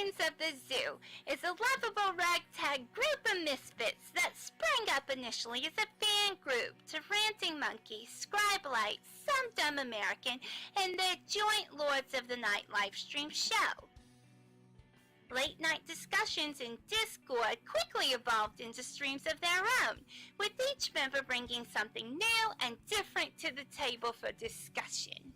Minions of the Zoo is a lovable ragtag group of misfits that sprang up initially as a fan group to Ranting Monkey, Scribelite, Some Dumb American, and their joint Lords of the Night livestream show. Late night discussions in Discord quickly evolved into streams of their own, with each member bringing something new and different to the table for discussion.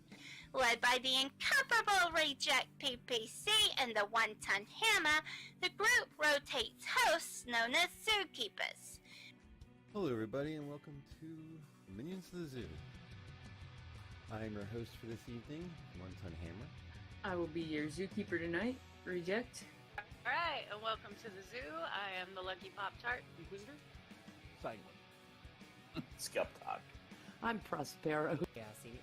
Led by the incomparable Reject PPC and the One-Ton Hammer, the group rotates hosts known as Zookeepers. Hello everybody and welcome to Minions of the Zoo. I'm your host for this evening, One-Ton Hammer. I will be your zookeeper tonight, Reject. Alright, and welcome to the zoo. I am the Lucky Pop-Tart Inquisitor. Sanguine. Skep, Tock. I'm Prospero. Cassie.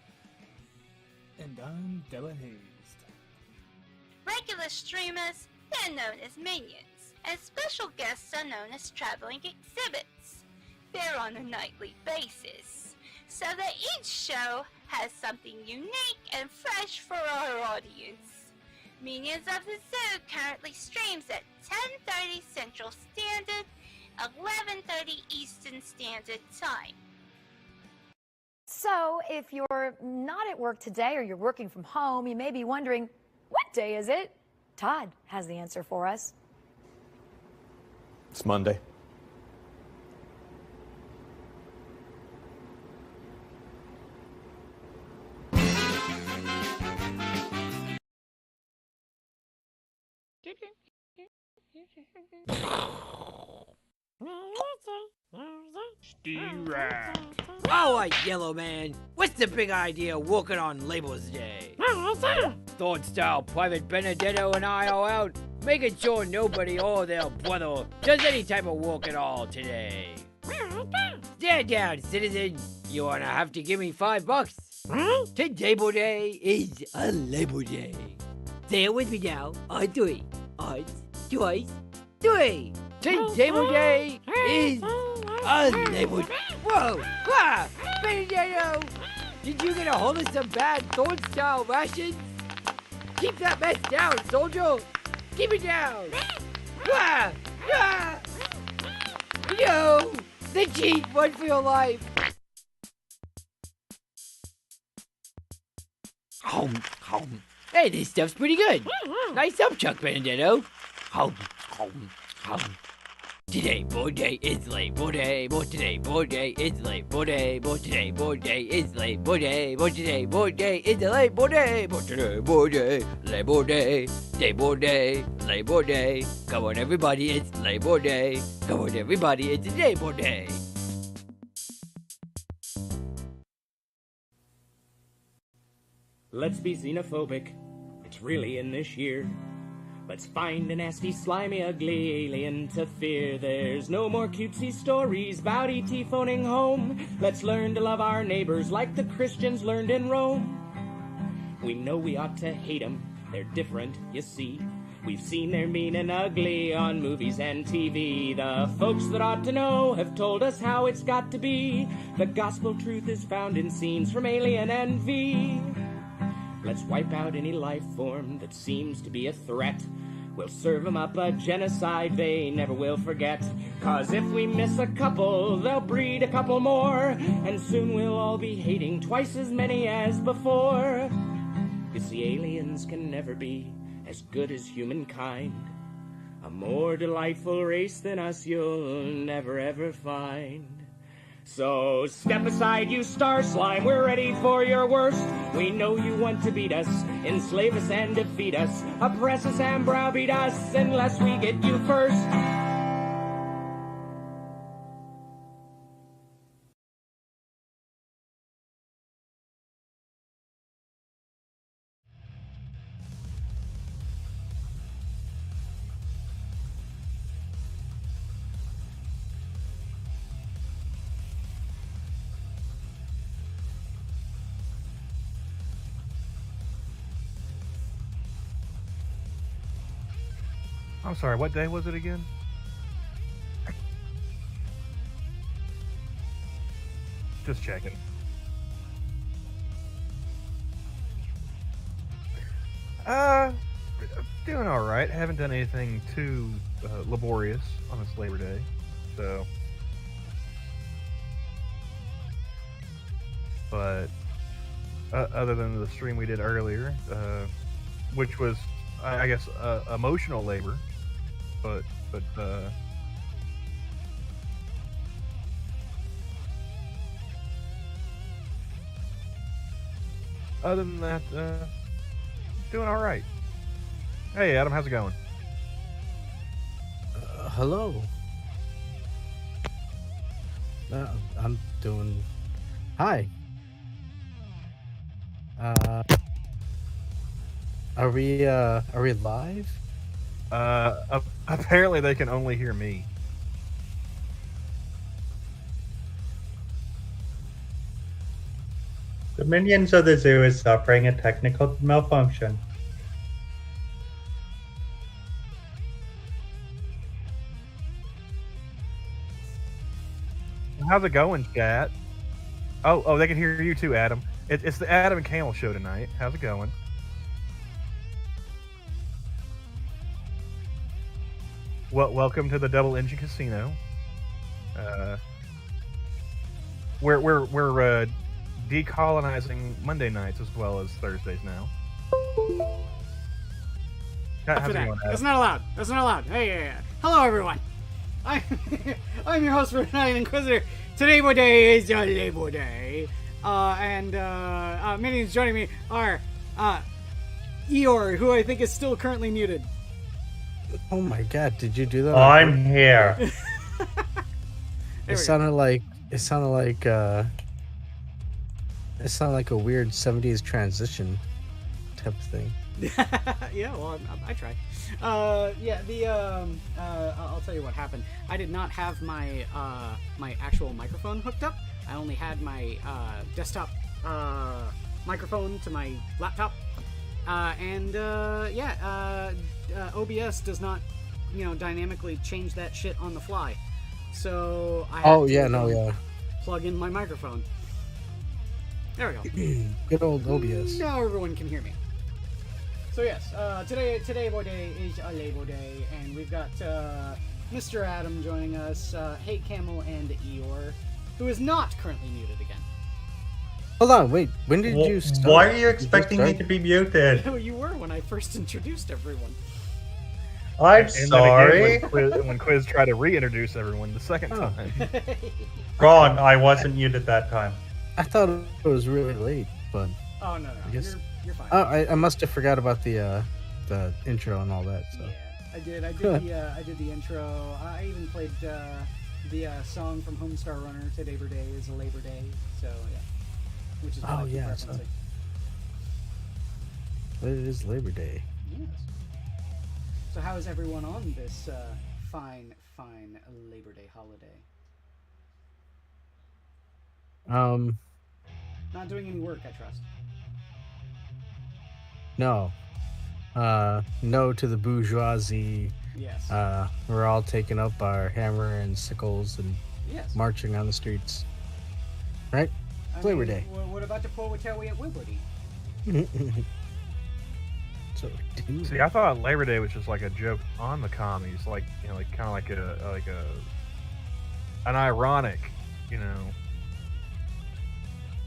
And I'm Hazed. Regular streamers, they're known as Minions, and special guests are known as traveling exhibits. They're on a nightly basis, so that each show has something unique and fresh for our audience. Minions of the Zoo currently streams at 10:30 Central Standard, 11:30 Eastern Standard Time. So, if you're not at work today or you're working from home, you may be wondering, what day is it? Todd has the answer for us. It's Monday. Oh, yellow man. What's the big idea walking on Label's Day? Thought style Private Benedetto and I are out, making sure nobody or their brother does any type of walk at all today. Stand down, citizen. You wanna have to give me $5. Today-bor Day is a Label Day. Say it with me now. On three. On twice. Three. Today-bor Day is a Label Day. Whoa! Ah! Benedetto! Did you get a hold of some bad Thorn-style rations? Keep that mess down, soldier! Keep it down! Ah! Ah! No! The cheat! Run for your life! Hey, this stuff's pretty good! Nice up, Chuck Benedetto! Today-bor Day is Label Day, but Today-bor Day is Label Day, but Today-bor Day is Label Day, but Today-bor Day is a Label Day, but Today-bor Day, Label Day, Today-bor Day, Label Day. Come on, everybody, it's Label Day. Come on, everybody, it's Today-bor Day. Let's be xenophobic. It's really in this year. Let's find a nasty, slimy, ugly alien to fear. There's no more cutesy stories about E.T. phoning home. Let's learn to love our neighbors like the Christians learned in Rome. We know we ought to hate them. They're different, you see. We've seen they're mean and ugly on movies and TV. The folks that ought to know have told us how it's got to be. The gospel truth is found in scenes from Alien and V. Let's wipe out any life form that seems to be a threat. We'll serve them up a genocide they never will forget. 'Cause if we miss a couple, they'll breed a couple more. And soon we'll all be hating twice as many as before. 'Cause the aliens can never be as good as humankind. A more delightful race than us you'll never ever find. So step aside, you star slime, we're ready for your worst. We know you want to beat us, enslave us and defeat us, oppress us and browbeat us unless we get you first. I'm sorry, what day was it again? Just checking. Doing all right. Haven't done anything too laborious on this Labor Day, so. But other than the stream we did earlier, which was, I guess, emotional labor, but other than that, doing all right. Hey, Adam, how's it going? Hello. I'm doing. Hi. Are we live? Apparently they can only hear me. The Minions of the Zoo is suffering a technical malfunction. How's it going, chat? Oh, they can hear you too, Adam. It's the Adam and Camel show tonight. How's it going? Well, welcome to the Double Engine Casino. We're decolonizing Monday nights as well as Thursdays now. How's it going, Adam? That's not allowed. That's not allowed. Hey. Hello, everyone. I'm your host for tonight, Inquisitor. Today-bor day is your Labor Day. And minions joining me are Eeyore, who I think is still currently muted. Oh my god, did you do that? I'm here. It sounded like a weird 70s transition type of thing. Yeah, well, I try. I'll tell you what happened. I did not have my my actual microphone hooked up. I only had my desktop microphone to my laptop, OBS does not, dynamically change that shit on the fly. So I had to plug in my microphone. There we go. Good old OBS. Now everyone can hear me. So yes, Today-bor day is a Labor Day, and we've got Mr. Adam joining us, Hey Camel, and Eeyore, who is not currently muted again. Hold on, wait. When did you start? Why are you expecting me to be muted? You were when I first introduced everyone. I'm sorry. When Quiz tried to reintroduce everyone the second time. Wrong, I wasn't muted that time. I thought it was really late, but... Oh, no. I guess... You're fine. Oh, I must have forgot about the intro and all that. So. Yeah, I did the intro. I even played the song from Homestar Runner. Today-bor day is a Labor Day. So yeah, which is what I keep referencing. It is Labor Day. Yes. So how is everyone on this fine Labor Day holiday? Not doing any work, I trust. No. No to the bourgeoisie. Yes. We're all taking up our hammer and sickles and marching on the streets. Right? Labor Day. What about the Powhatan at Wibbity? See, I thought Labor Day was just like a joke on the commies, like kind of like an ironic,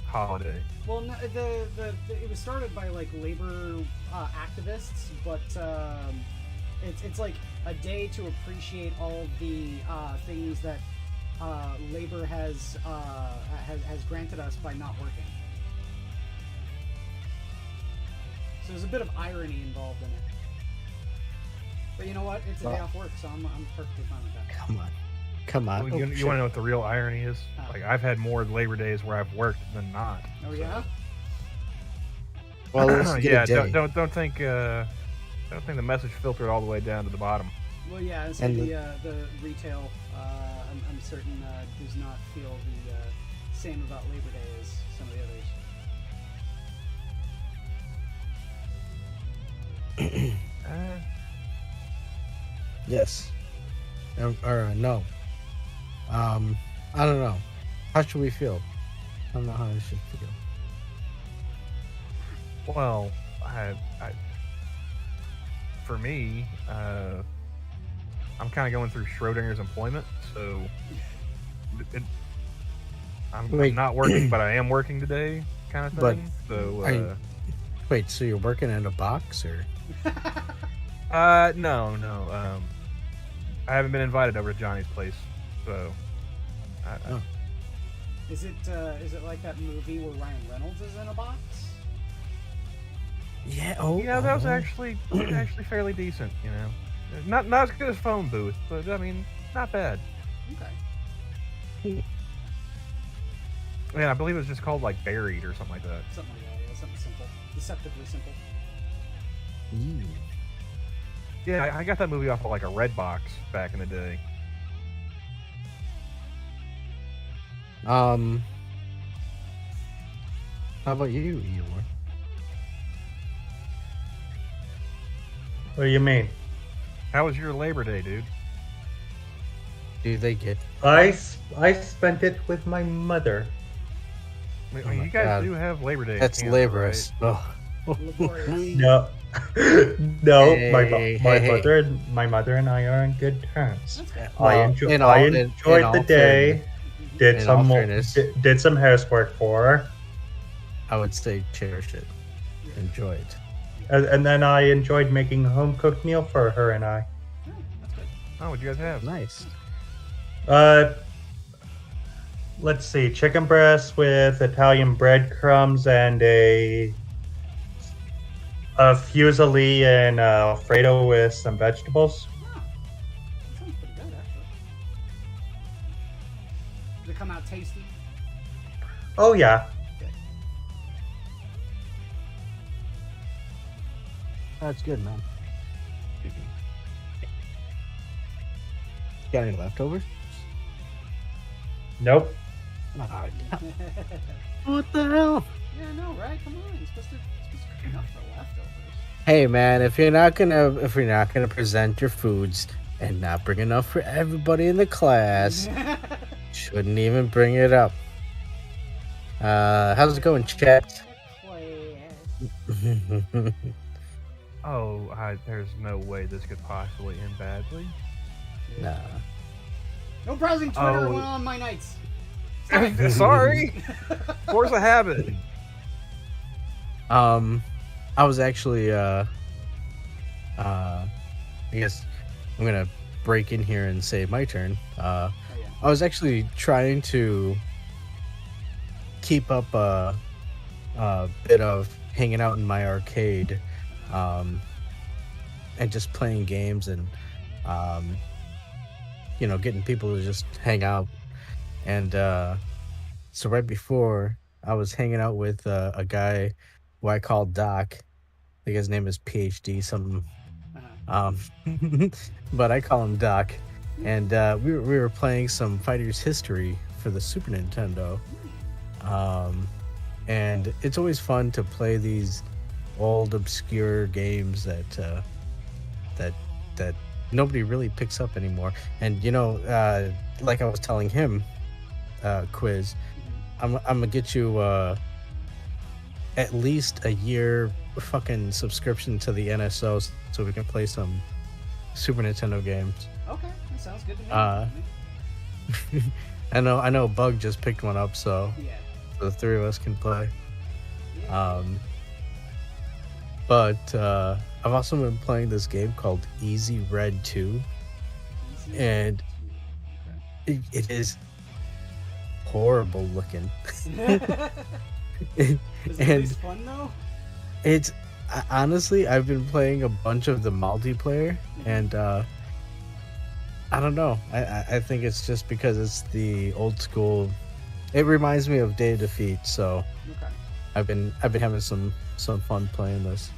holiday. Well, no, it was started by like labor activists, but it's like a day to appreciate all of the things that labor has granted us by not working. So there's a bit of irony involved in it. But you know what? It's a day off work, so I'm perfectly fine with that. Come on. Well, you want to know what the real irony is? Like, I've had more Labor Days where I've worked than not. Oh yeah. Well, yeah. Don't think the message filtered all the way down to the bottom. Well, yeah. So the retail, I'm certain, does not feel the same about Labor Day as some of the others. Yes. Or no. I don't know. How should we feel? I don't know how I should feel. Well, for me, I'm kind of going through Schrodinger's employment, so I'm not working, but I am working today, kind of thing. Wait, so you're working in a box, or? No. I haven't been invited over to Johnny's place, so. Is it like that movie where Ryan Reynolds is in a box? Yeah. That was actually fairly decent. You know, not as good as Phone Booth, but I mean, not bad. Okay. Yeah, I believe it was just called like Buried or something like that. Something like that. Yeah, something simple, deceptively simple. Yeah, I got that movie off of like a Redbox back in the day. How about you, Eeyore? What do you mean? How was your Labor Day, dude? Do they get? I spent it with my mother. I mean, you guys do have Labor Day. That's Canada, laborious. right? No, no. My mother and I are on good terms. I enjoyed the day. Did some housework for her. I would say cherish it, enjoy it, and then I enjoyed making a home cooked meal for her and I. Oh, what'd you guys have? Nice. Let's see, chicken breast with Italian breadcrumbs and a fusilli and Alfredo with some vegetables. That sounds pretty good, actually. Did it come out tasty? Oh yeah. That's good, man. Got any leftovers? Nope. What the hell? Yeah, I know, right? Come on, you're supposed to cook enough for leftovers. Hey, man, if you're not gonna present your foods and not bring enough for everybody in the class, shouldn't even bring it up. How's it going, chat? There's no way this could possibly end badly. Nah. No browsing Twitter when on my nights. Sorry. Force a habit. I was actually I guess I'm gonna break in here and say my turn. I was actually trying to keep up a bit of hanging out in my arcade, and just playing games and getting people to just hang out. And so right before, I was hanging out with a guy who I call Doc. I think his name is PhD something. But I call him Doc. And we were playing some Fighters History for the Super Nintendo. And it's always fun to play these old obscure games that nobody really picks up anymore. And like I was telling him, Quiz, I'm gonna get you at least a year fucking subscription to the NSO so we can play some Super Nintendo games. Okay, that sounds good to me. I know Bug just picked one up, so yeah, the three of us can play. But I've also been playing this game called Easy Red 2, and it is horrible looking. Is it at least fun though? It's honestly, I've been playing a bunch of the multiplayer, and I don't know. I think it's just because it's the old school. It reminds me of Day of Defeat, so okay. I've been having some fun playing this.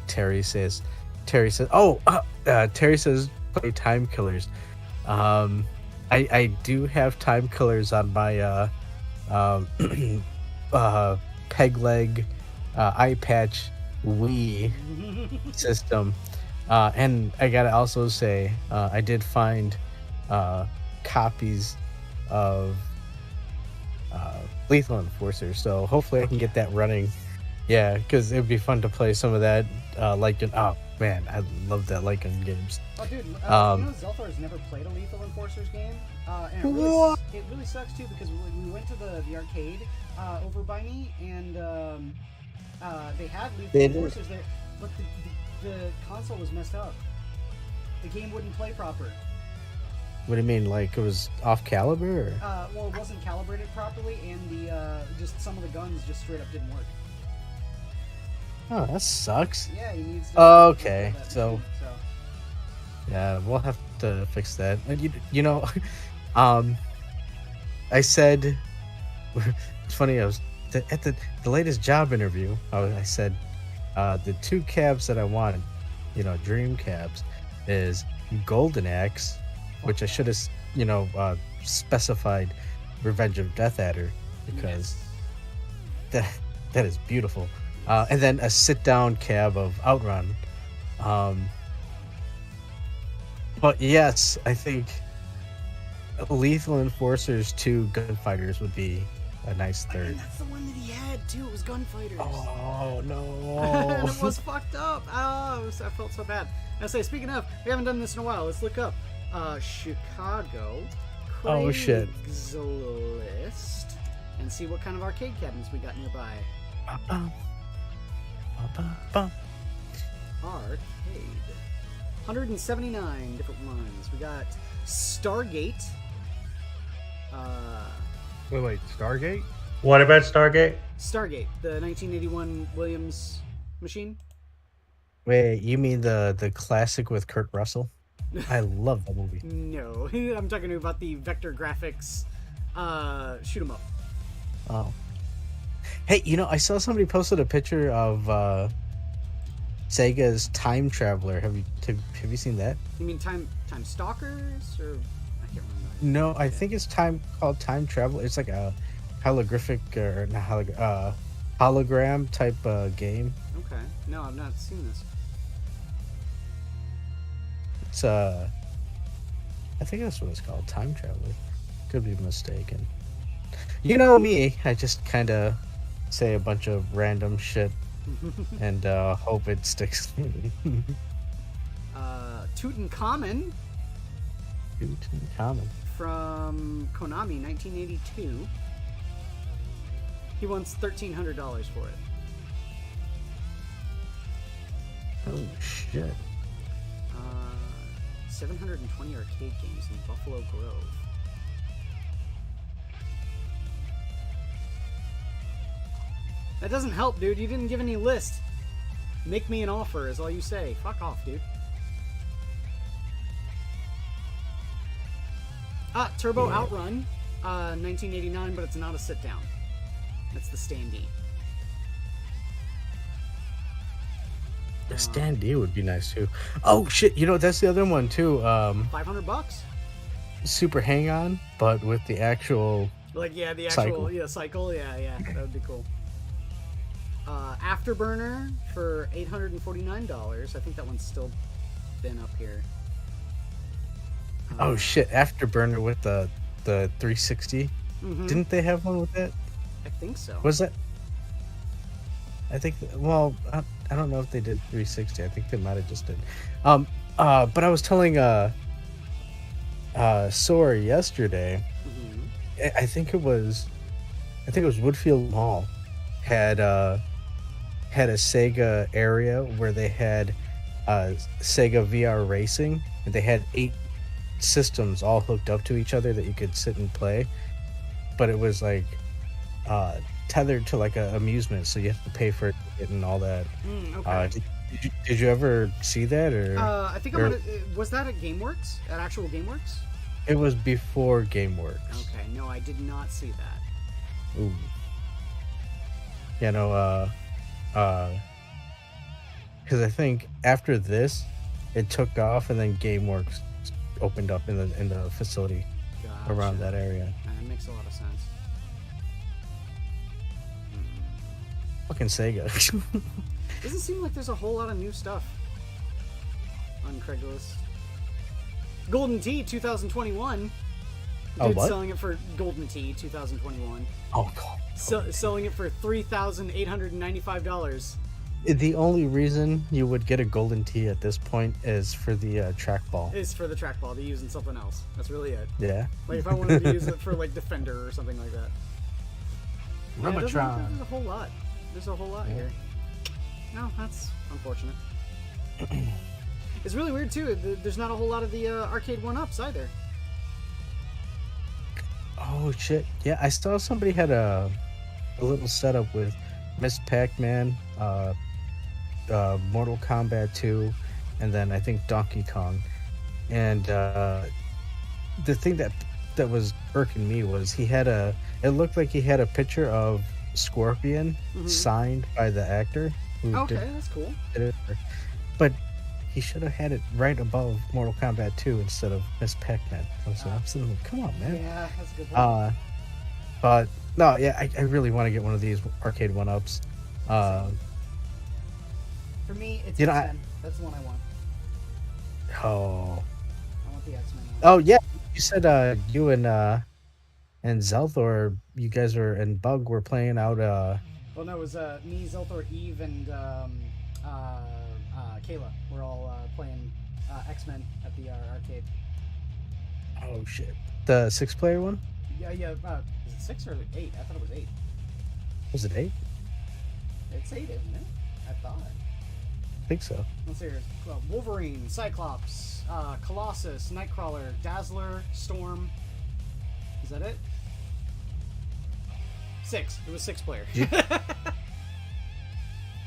Terry says play Time Killers. I do have Time Killers on my peg leg eye patch Wii system, and I gotta also say I did find copies of Lethal Enforcer, so hopefully I can get that running Yeah, because it'd be fun to play some of that. Oh man, I love that light gun games. Oh, dude, you know Zelthor's never played a Lethal Enforcers game, and it really sucks too because we went to the arcade over by me, and they had Lethal Enforcers there, but the console was messed up. The game wouldn't play proper. What do you mean, like it was off caliber? Or? Well, it wasn't calibrated properly, and the just some of the guns just straight up didn't work. Oh, that sucks. Yeah, he needs to. Oh, okay, so yeah, we'll have to fix that. And you know, I said it's funny. I was at the latest job interview. I said the 2 cabs that I wanted, dream cabs, is Golden Axe, which I should have, specified Revenge of Death Adder, because that is beautiful. And then a sit-down cab of Outrun. But yes, I think Lethal Enforcers 2 Gunfighters would be a nice third. That's the one that he had too. It was Gunfighters. Oh no! It was fucked up. Oh, I felt so bad. I say, speaking of, we haven't done this in a while. Let's look up Chicago. Oh shit! Craigslist and see what kind of arcade cabinets we got nearby. Arcade. 179 different ones. We got Stargate. Wait, Stargate? What about Stargate? Stargate, the 1981 Williams machine. Wait, you mean the classic with Kurt Russell? I love that movie. No, I'm talking about the vector graphics shoot 'em up. Oh. Hey, I saw somebody posted a picture of Sega's Time Traveler. Have you seen that? You mean Time Stalkers, or I can't remember. No, I think it's called Time Traveler. It's like a holographic or not hologram type game. Okay, no, I've not seen this. It's I think that's what it's called, Time Traveler. Could be mistaken. You know me, I just kind of say a bunch of random shit and hope it sticks. Tutankhamun. Tutankhamun. From Konami, 1982. He wants $1,300 for it. Oh shit. 720 arcade games in Buffalo Grove. That doesn't help, dude. You didn't give any list. Make me an offer is all you say. Fuck off, dude. Turbo Outrun, 1989, but it's not a sit-down. It's the standee. The standee would be nice too. Oh shit! That's the other one too. $500. Super Hang-On, but with the actual. Like the actual cycle. Cycle. Yeah, that would be cool. Afterburner for $849. I think that one's still been up here. Oh shit! Afterburner with the 360. Mm-hmm. Didn't they have one with that? I think so. Was that? I think. Well, I don't know if they did 360. I think they might have just did. But I was telling Sora yesterday. Mm-hmm. I think it was Woodfield Mall had a Sega area where they had Sega VR Racing, and they had 8 systems all hooked up to each other that you could sit and play, but it was like tethered to like a amusement, so you have to pay for it and all that. Okay. Did you ever see that, or? I think was that at GameWorks? At actual GameWorks? It was before GameWorks. Okay, no, I did not see that. Ooh. Yeah, no, because I think after this, it took off, and then GameWorks opened up in the facility around that area. That makes a lot of sense. Fucking Sega. Doesn't seem like there's a whole lot of new stuff on Craigslist. Golden Tee 2021. Dude, what? selling it for Golden Tee 2021. Oh god. Selling it for $3,895. The only reason you would get a golden tee at this point is for the trackball. Is for the trackball. They use in something else. That's really it. Yeah. Like if I wanted to use it for like Defender or something like that. Yeah, there's a whole lot. There's a whole lot here. No, that's unfortunate. It's really weird too. There's not a whole lot of the arcade 1-ups either. Oh shit! Yeah, I saw somebody had a little setup with Miss Pac-Man, Mortal Kombat 2, and then I think Donkey Kong. And the thing that was irking me was it looked like he had a picture of Scorpion signed by the actor. That's cool. But he should have had it right above Mortal Kombat 2 instead of Miss Pac-Man. I'm sitting like, come on, man. Yeah, that's a good point. But no, yeah, I really want to get one of these arcade 1-ups. For me, it's X-Men. That's the one I want. Oh. I want the X-Men one. Oh yeah, you said you and Zelthor, you guys and Bug were playing out. Well, no, it was me, Zelthor, Eve, and Kayla. We're all playing X-Men at the arcade. Oh shit, the 6-player one? Yeah. Is it 6 or 8? I thought it was 8. Was it 8? It's 8, isn't it? I thought. I think so. Let's see here. Wolverine, Cyclops, Colossus, Nightcrawler, Dazzler, Storm. Is that it? 6. It was 6-player.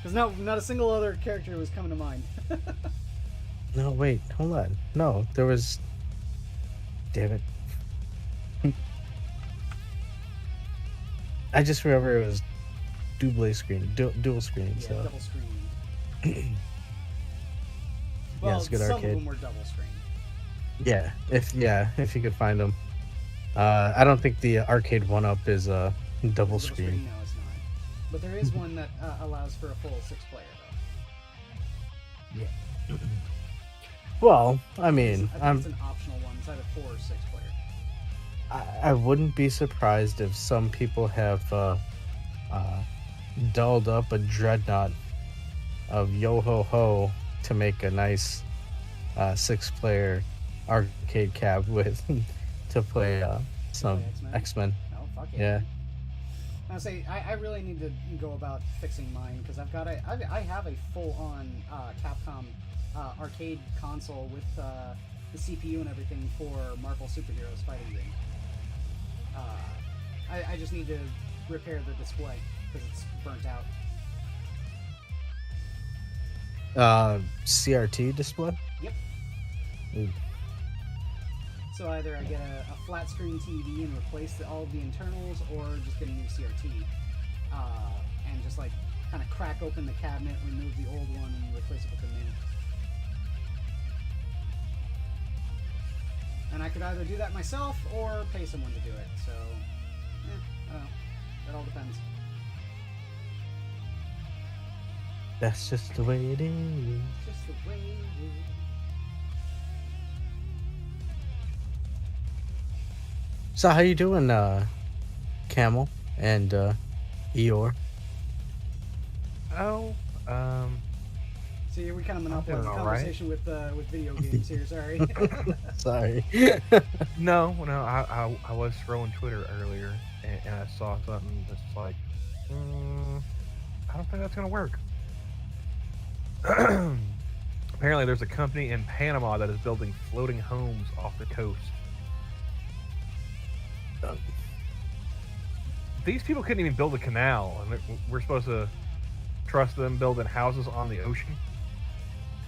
Because not a single other character was coming to mind. No, wait, hold on. No, there was. Damn it. I just remember it was dual screen. Yeah, so. double screen. Yeah, it's a good some arcade. of them were double screen. Yeah, if you could find them. I don't think the arcade 1-up is double screen. No, it's not. But there is one that allows for a full 6-player though. Yeah. Well, I mean, I think it's an optional one. It's either 4 or 6-player. I wouldn't be surprised if some people have dolled up a dreadnought of Yo-Ho-Ho to make a nice 6-player arcade cab with to play some X-Men. Oh, fuck it. Yeah. I say I really need to go about fixing mine because I have a full-on Capcom arcade console with the CPU and everything for Marvel Superheroes fighting game. I just need to repair the display because it's burnt out. CRT display? Yep. Ooh. So either I get a flat screen TV and replace all of the internals, or just get a new CRT and just like kind of crack open the cabinet, remove the old one, and replace it with the new. And I could either do that myself or pay someone to do it. So, I don't know. That all depends. That's just the way it is. Just the way it is. So how you doing, Camel and Eeyore? Oh, See, we kind of monopolized the conversation with video games here. Sorry. Sorry. No. I was scrolling Twitter earlier and I saw something that's like, I don't think that's gonna work. Apparently, there's a company in Panama that is building floating homes off the coast. These people couldn't even build a canal, and we're supposed to trust them building houses on the ocean?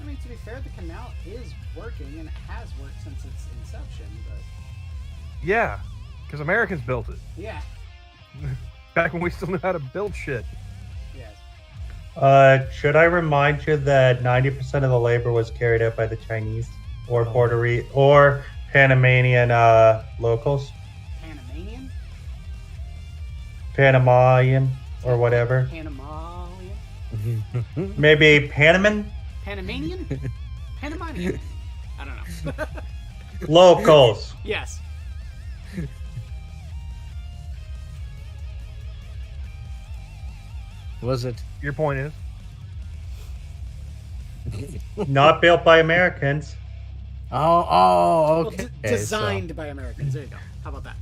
I mean, to be fair, the canal is working, and it has worked since its inception, but... Yeah, because Americans built it. Yeah. Back when we still knew how to build shit. Yes. Should I remind you that 90% of the labor was carried out by the Chinese or Puerto Rican or Panamanian locals? Panamanian? Panamanian or whatever. Panamanian? Maybe Panaman? Panamanian? Panamanian? I don't know. Locals. Yes. Was it? Your point is? Not built by Americans. Oh, okay. Well, designed by Americans. There you go. How about that?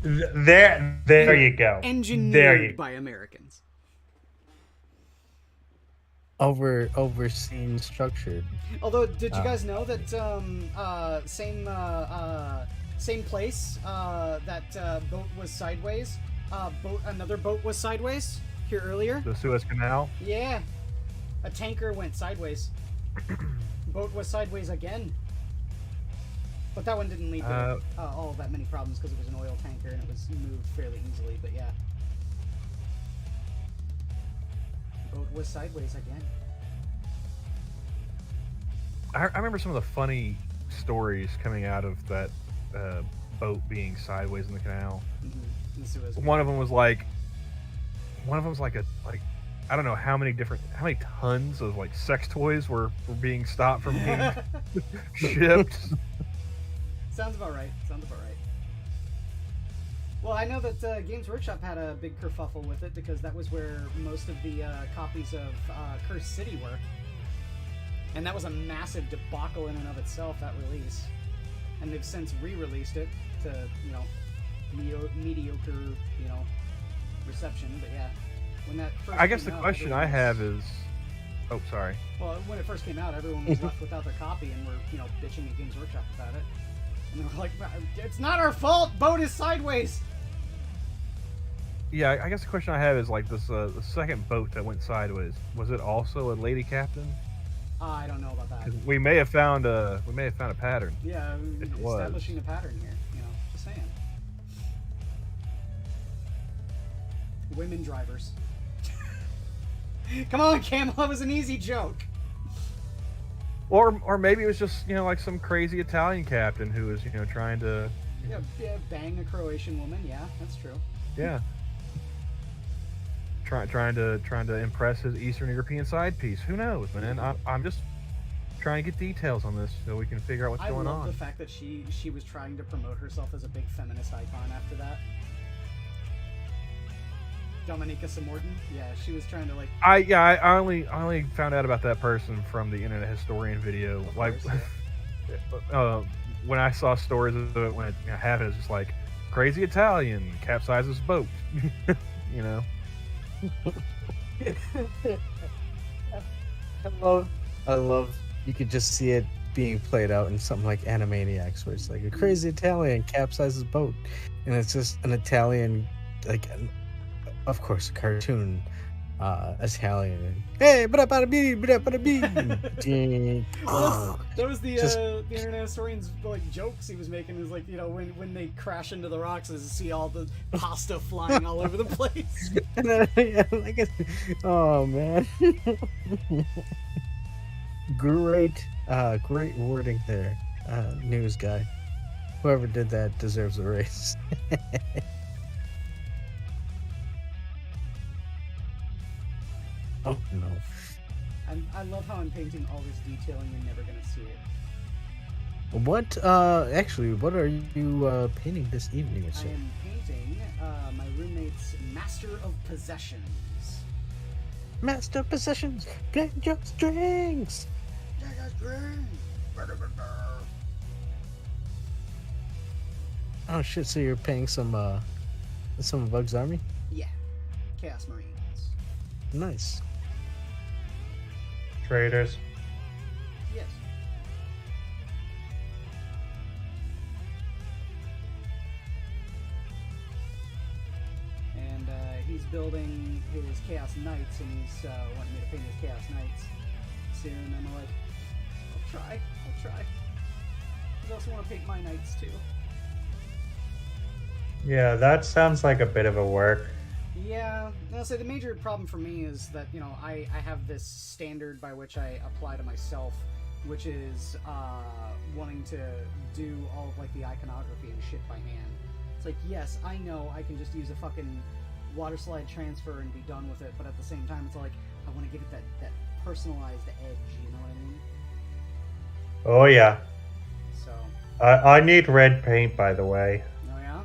There you go. Engineered by Americans. Overseen, structured. Although, did you guys know that same place that boat was sideways? Another boat was sideways here earlier. The Suez Canal. Yeah, a tanker went sideways. Boat was sideways again. But that one didn't lead to all that many problems because it was an oil tanker and it was moved fairly easily. But yeah, boat was sideways again. I remember some of the funny stories coming out of that boat being sideways in the canal. Mm-hmm. One of them was like I don't know how many tons of like sex toys were being stopped from being shipped. Sounds about right. Well, I know that Games Workshop had a big kerfuffle with it because that was where most of the copies of Cursed City were. And that was a massive debacle in and of itself, that release. And they've since re-released it to, mediocre, reception. But yeah, when that first I guess the came out, question I have is... Oh, sorry. Well, when it first came out, everyone was left without their copy and were, bitching at Games Workshop about it. And they were like, it's not our fault! Boat is sideways! Yeah, I guess the question I have is like this: the second boat that went sideways, was it also a lady captain? I don't know about that. 'Cause we may have found a pattern. Yeah, establishing a pattern here. Just saying. Women drivers. Come on, Camel. That was an easy joke. Or maybe it was just like some crazy Italian captain who was trying to bang a Croatian woman. Yeah, that's true. Yeah. Trying to impress his Eastern European side piece. Who knows, man? I'm just trying to get details on this so we can figure out what's going on. I love the fact that she was trying to promote herself as a big feminist icon after that. Dominika Samorton? Yeah, she was trying to like... I only found out about that person from the Internet Historian video. Of course, when I saw stories of it when it happened, it's just like, crazy Italian capsizes boat. I love you could just see it being played out in something like Animaniacs, where it's like a crazy Italian capsizes boat, and it's just an Italian, of course, a cartoon Italian. Hey, bada bada bee, bada bada bee. That was the Internet Historian's jokes he was making. Is like when they crash into the rocks, and see all the pasta flying all over the place. Oh man, great wording there, news guy. Whoever did that deserves a raise. Oh no. I love how I'm painting all this detail and you're never gonna see it. What what are you painting this evening, I am painting my roommate's Master of Possessions. Master of Possessions, play your strings. Oh shit! So you're paying some of Bug's Army? Yeah, Chaos Marines. Nice. Traders. Yes. And he's building his Chaos Knights, and he's wanting me to paint his Chaos Knights soon. And I'm like, I'll try. I also want to paint my Knights too. Yeah, that sounds like a bit of a work. Yeah, I'll say the major problem for me is that, I have this standard by which I apply to myself, which is wanting to do all of the iconography and shit by hand. It's like, yes, I know I can just use a fucking water slide transfer and be done with it, but at the same time, it's like, I want to give it that personalized edge, you know what I mean? Oh yeah. So. I need red paint, by the way. Oh yeah?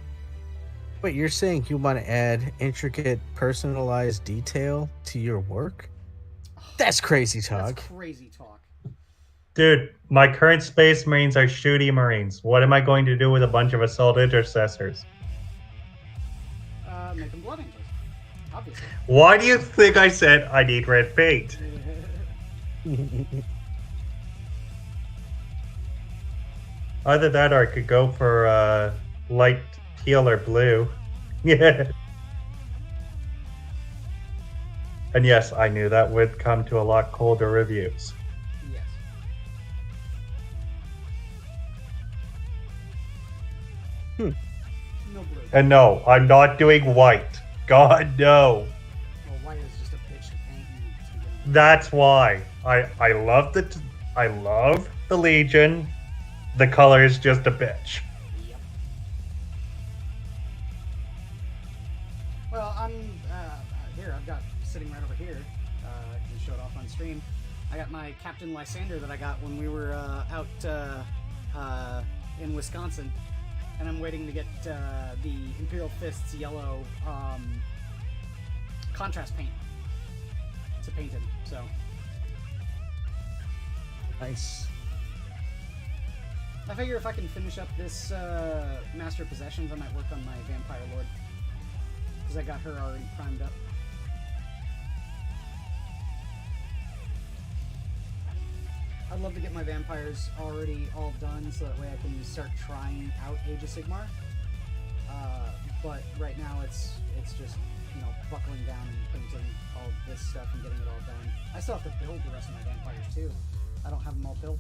Wait, you're saying you want to add intricate, personalized detail to your work? That's crazy talk. That's crazy talk. Dude, my current Space Marines are shooty Marines. What am I going to do with a bunch of assault intercessors? Make them blood angels. Obviously. Why do you think I said I need red paint? Either that or I could go for light teal or blue. Yeah. And yes, I knew that would come to a lot colder reviews. Yes. No blue. And no, I'm not doing white. God, no. Well, white is just a bitch to paint. That's why. I love the Legion. The color is just a bitch. Yep. Well, I'm here. I've got sitting right over here. I can show it off on stream. I got my Captain Lysander that I got when we were out in Wisconsin, and I'm waiting to get the Imperial Fists yellow contrast paint to paint him. So nice. I figure if I can finish up this Master of Possessions, I might work on my Vampire Lord. Because I got her already primed up. I'd love to get my vampires already all done so that way I can start trying out Age of Sigmar. But right now it's just, you know, buckling down and painting all this stuff and getting it all done. I still have to build the rest of my vampires too. I don't have them all built.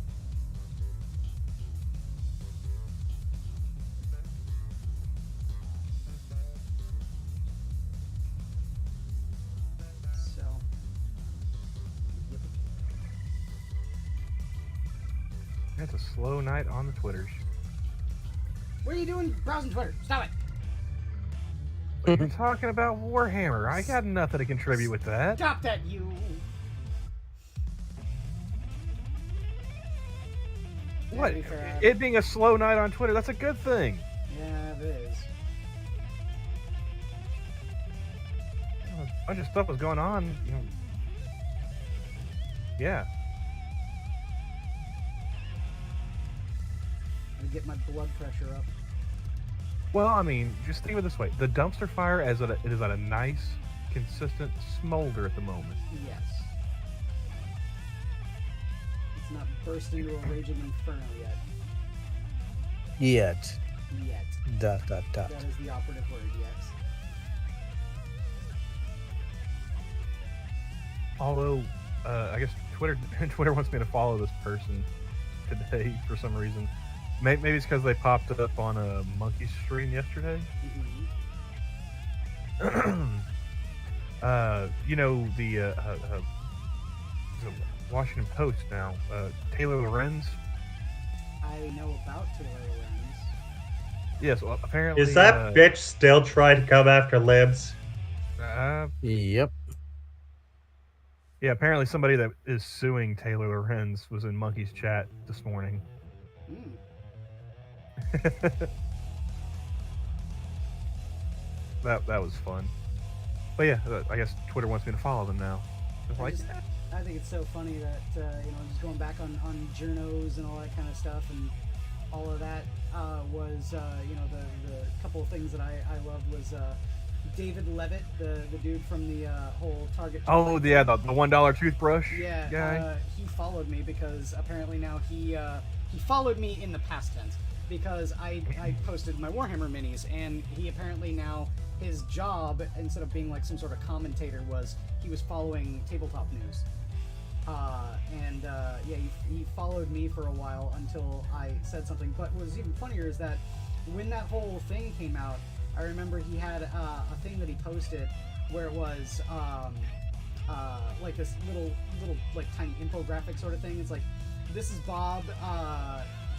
It's a slow night on the Twitters. What are you doing browsing Twitter? Stop it! We're talking about Warhammer. I got nothing to contribute with that. Stop that, you! What? It being a slow night on Twitter, that's a good thing. Yeah, it is. A bunch of stuff was going on, you know. Yeah. Get my blood pressure up. Well, I mean, just think of it this way: the dumpster fire, it is at a nice, consistent smolder at the moment. Yes. It's not burst into a raging inferno yet. Yet. Yet. Dot, dot, dot. That is the operative word, yes. Although, I guess Twitter wants me to follow this person today for some reason. Maybe it's because they popped up on a Monkey stream yesterday. You know, the Washington Post now, Taylor Lorenz. I know about Taylor Lorenz. Yes, well, apparently... Is that bitch still trying to come after libs? Yep. Yeah, apparently somebody that is suing Taylor Lorenz was in Monkey's chat this morning. that was fun. But yeah, I guess Twitter wants me to follow them now. I think it's so funny that you know, just going back on journos and all that kind of stuff, and all of that was you know, the couple of things that I loved was David Levitt, the dude from the whole Target. Oh yeah, the $1 toothbrush. Yeah, guy. He followed me because apparently now he followed me in the past tense because I posted my Warhammer minis, and he apparently now, his job, instead of being like some sort of commentator, was he was following tabletop news. Yeah, he followed me for a while until I said something. But what was even funnier is that when that whole thing came out, I remember he had a thing that he posted where it was like this little like tiny infographic sort of thing. It's like, this is Bob,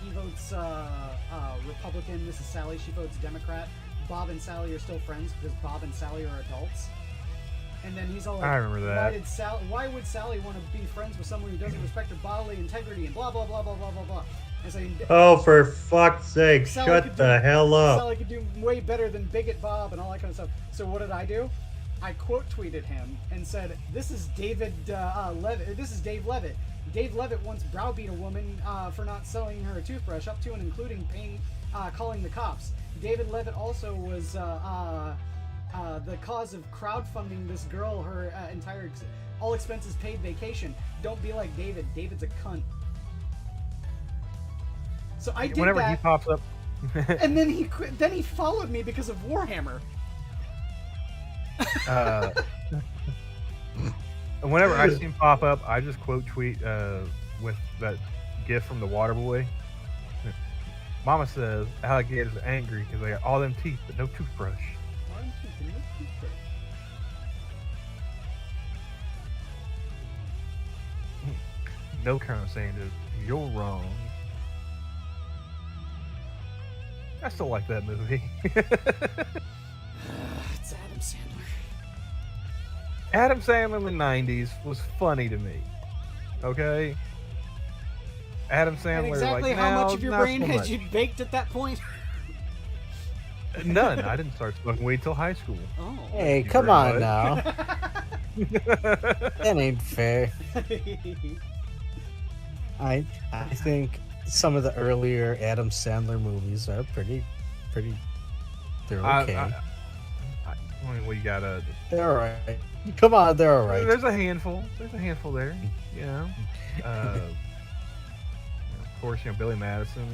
he votes Republican. This is Sally, she votes Democrat. Bob and Sally are still friends because Bob and Sally are adults. And then he's all like, I remember that. Why would Sally want to be friends with someone who doesn't respect her bodily integrity and blah, blah, blah, blah, blah, blah, blah. Oh, for fuck's sake, shut the hell up. Sally could do way better than Bigot Bob and all that kind of stuff. So what did I do? I quote tweeted him and said, "This is David Levitt. This is Dave Levitt. Dave Levitt once browbeat a woman for not selling her a toothbrush, up to and including calling the cops. David Levitt also was the cause of crowdfunding this girl her entire all expenses paid vacation. Don't be like David. David's a cunt." So I did Whenever that, he pops up, and then he followed me because of Warhammer. Whenever I see him pop up, I just quote tweet with that gif from the Water Boy. Mama says alligators are angry because they got all them teeth but no toothbrush. No, Colonel Sanders, you're wrong. I still like that movie. It's Adam Sandler. Adam Sandler in the 90s was funny to me. Okay? Adam Sandler, And exactly like, how now, much of your not brain so had much. you baked at that point? None. I didn't start smoking weed till high school. Oh. Hey, come on now. That ain't fair. I think some of the earlier Adam Sandler movies are pretty. They're okay. I mean, we gotta. They're alright. Come on, they're alright. There's a handful. There's a handful there. You know. Of course, Billy Madison.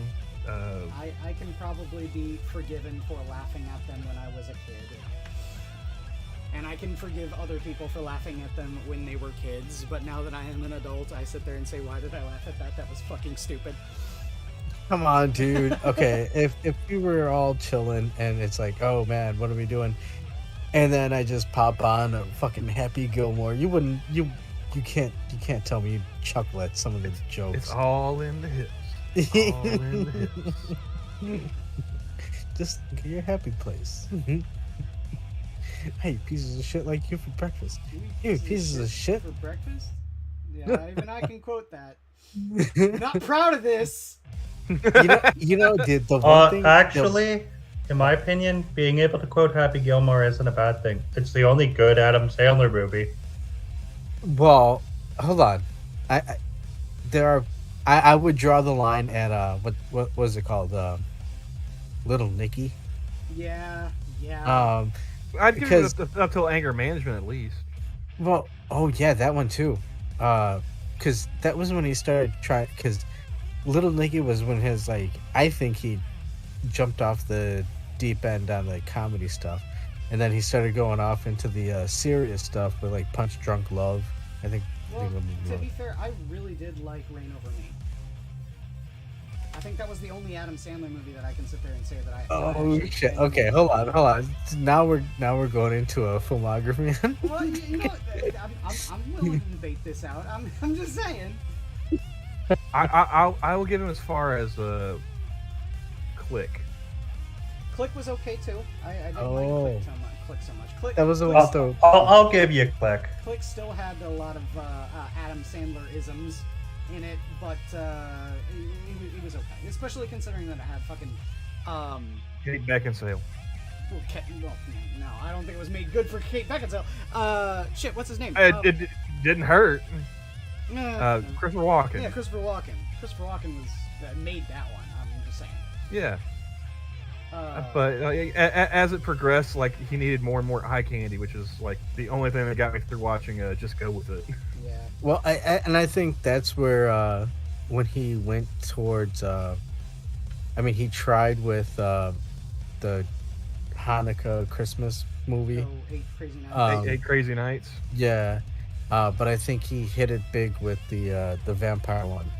I can probably be forgiven for laughing at them when I was a kid. And I can forgive other people for laughing at them when they were kids, but now that I am an adult, I sit there and say, why did I laugh at that? That was fucking stupid. Come on, dude. Okay, if we were all chilling and it's like, oh man, what are we doing? And then I just pop on a fucking Happy Gilmore, you can't tell me you chuckle at some of the jokes. It's all in the hips. All in the hips. Just get your happy place. Hey, pieces of shit like you for breakfast. You pieces of shit for breakfast? Yeah, even I can quote that. Not proud of this. You know, the one thing. Actually, in my opinion, being able to quote Happy Gilmore isn't a bad thing. It's the only good Adam Sandler movie. Well, hold on. I would draw the line at what was it called? Little Nicky. Yeah. I'd give it up till Anger Management at least. Well, oh yeah, that one too. Because that was when he started trying. Because Little Nicky was when his I think he jumped off the deep end on the comedy stuff, and then he started going off into the serious stuff with Punch Drunk Love. I think. Well, to be fair, I really did like Reign Over Me. I think that was the only Adam Sandler movie that I can sit there and say that I. Oh shit! Okay, hold on. Now we're going into a filmography. Well, you know, I'm willing to debate this out. I'm just saying. I will give him as far as Click. Click was okay too. I didn't like Click so much. Click. That was I'll give you Click. Click still had a lot of Adam Sandler isms in it, but it was okay. Especially considering that it had fucking Kate Beckinsale. Well, no, I don't think it was made good for Kate Beckinsale. Shit, what's his name? It didn't hurt. Christopher Walken. Yeah, Christopher Walken. Christopher Walken made that one. I'm just saying. Yeah. But as it progressed, he needed more and more eye candy, which is the only thing that got me through watching Just Go With It. Yeah. Well, I think that's where when he went towards, he tried with the Hanukkah Christmas movie. Oh, 8 Crazy Nights. 8 Crazy Nights. Yeah, but I think he hit it big with the vampire one,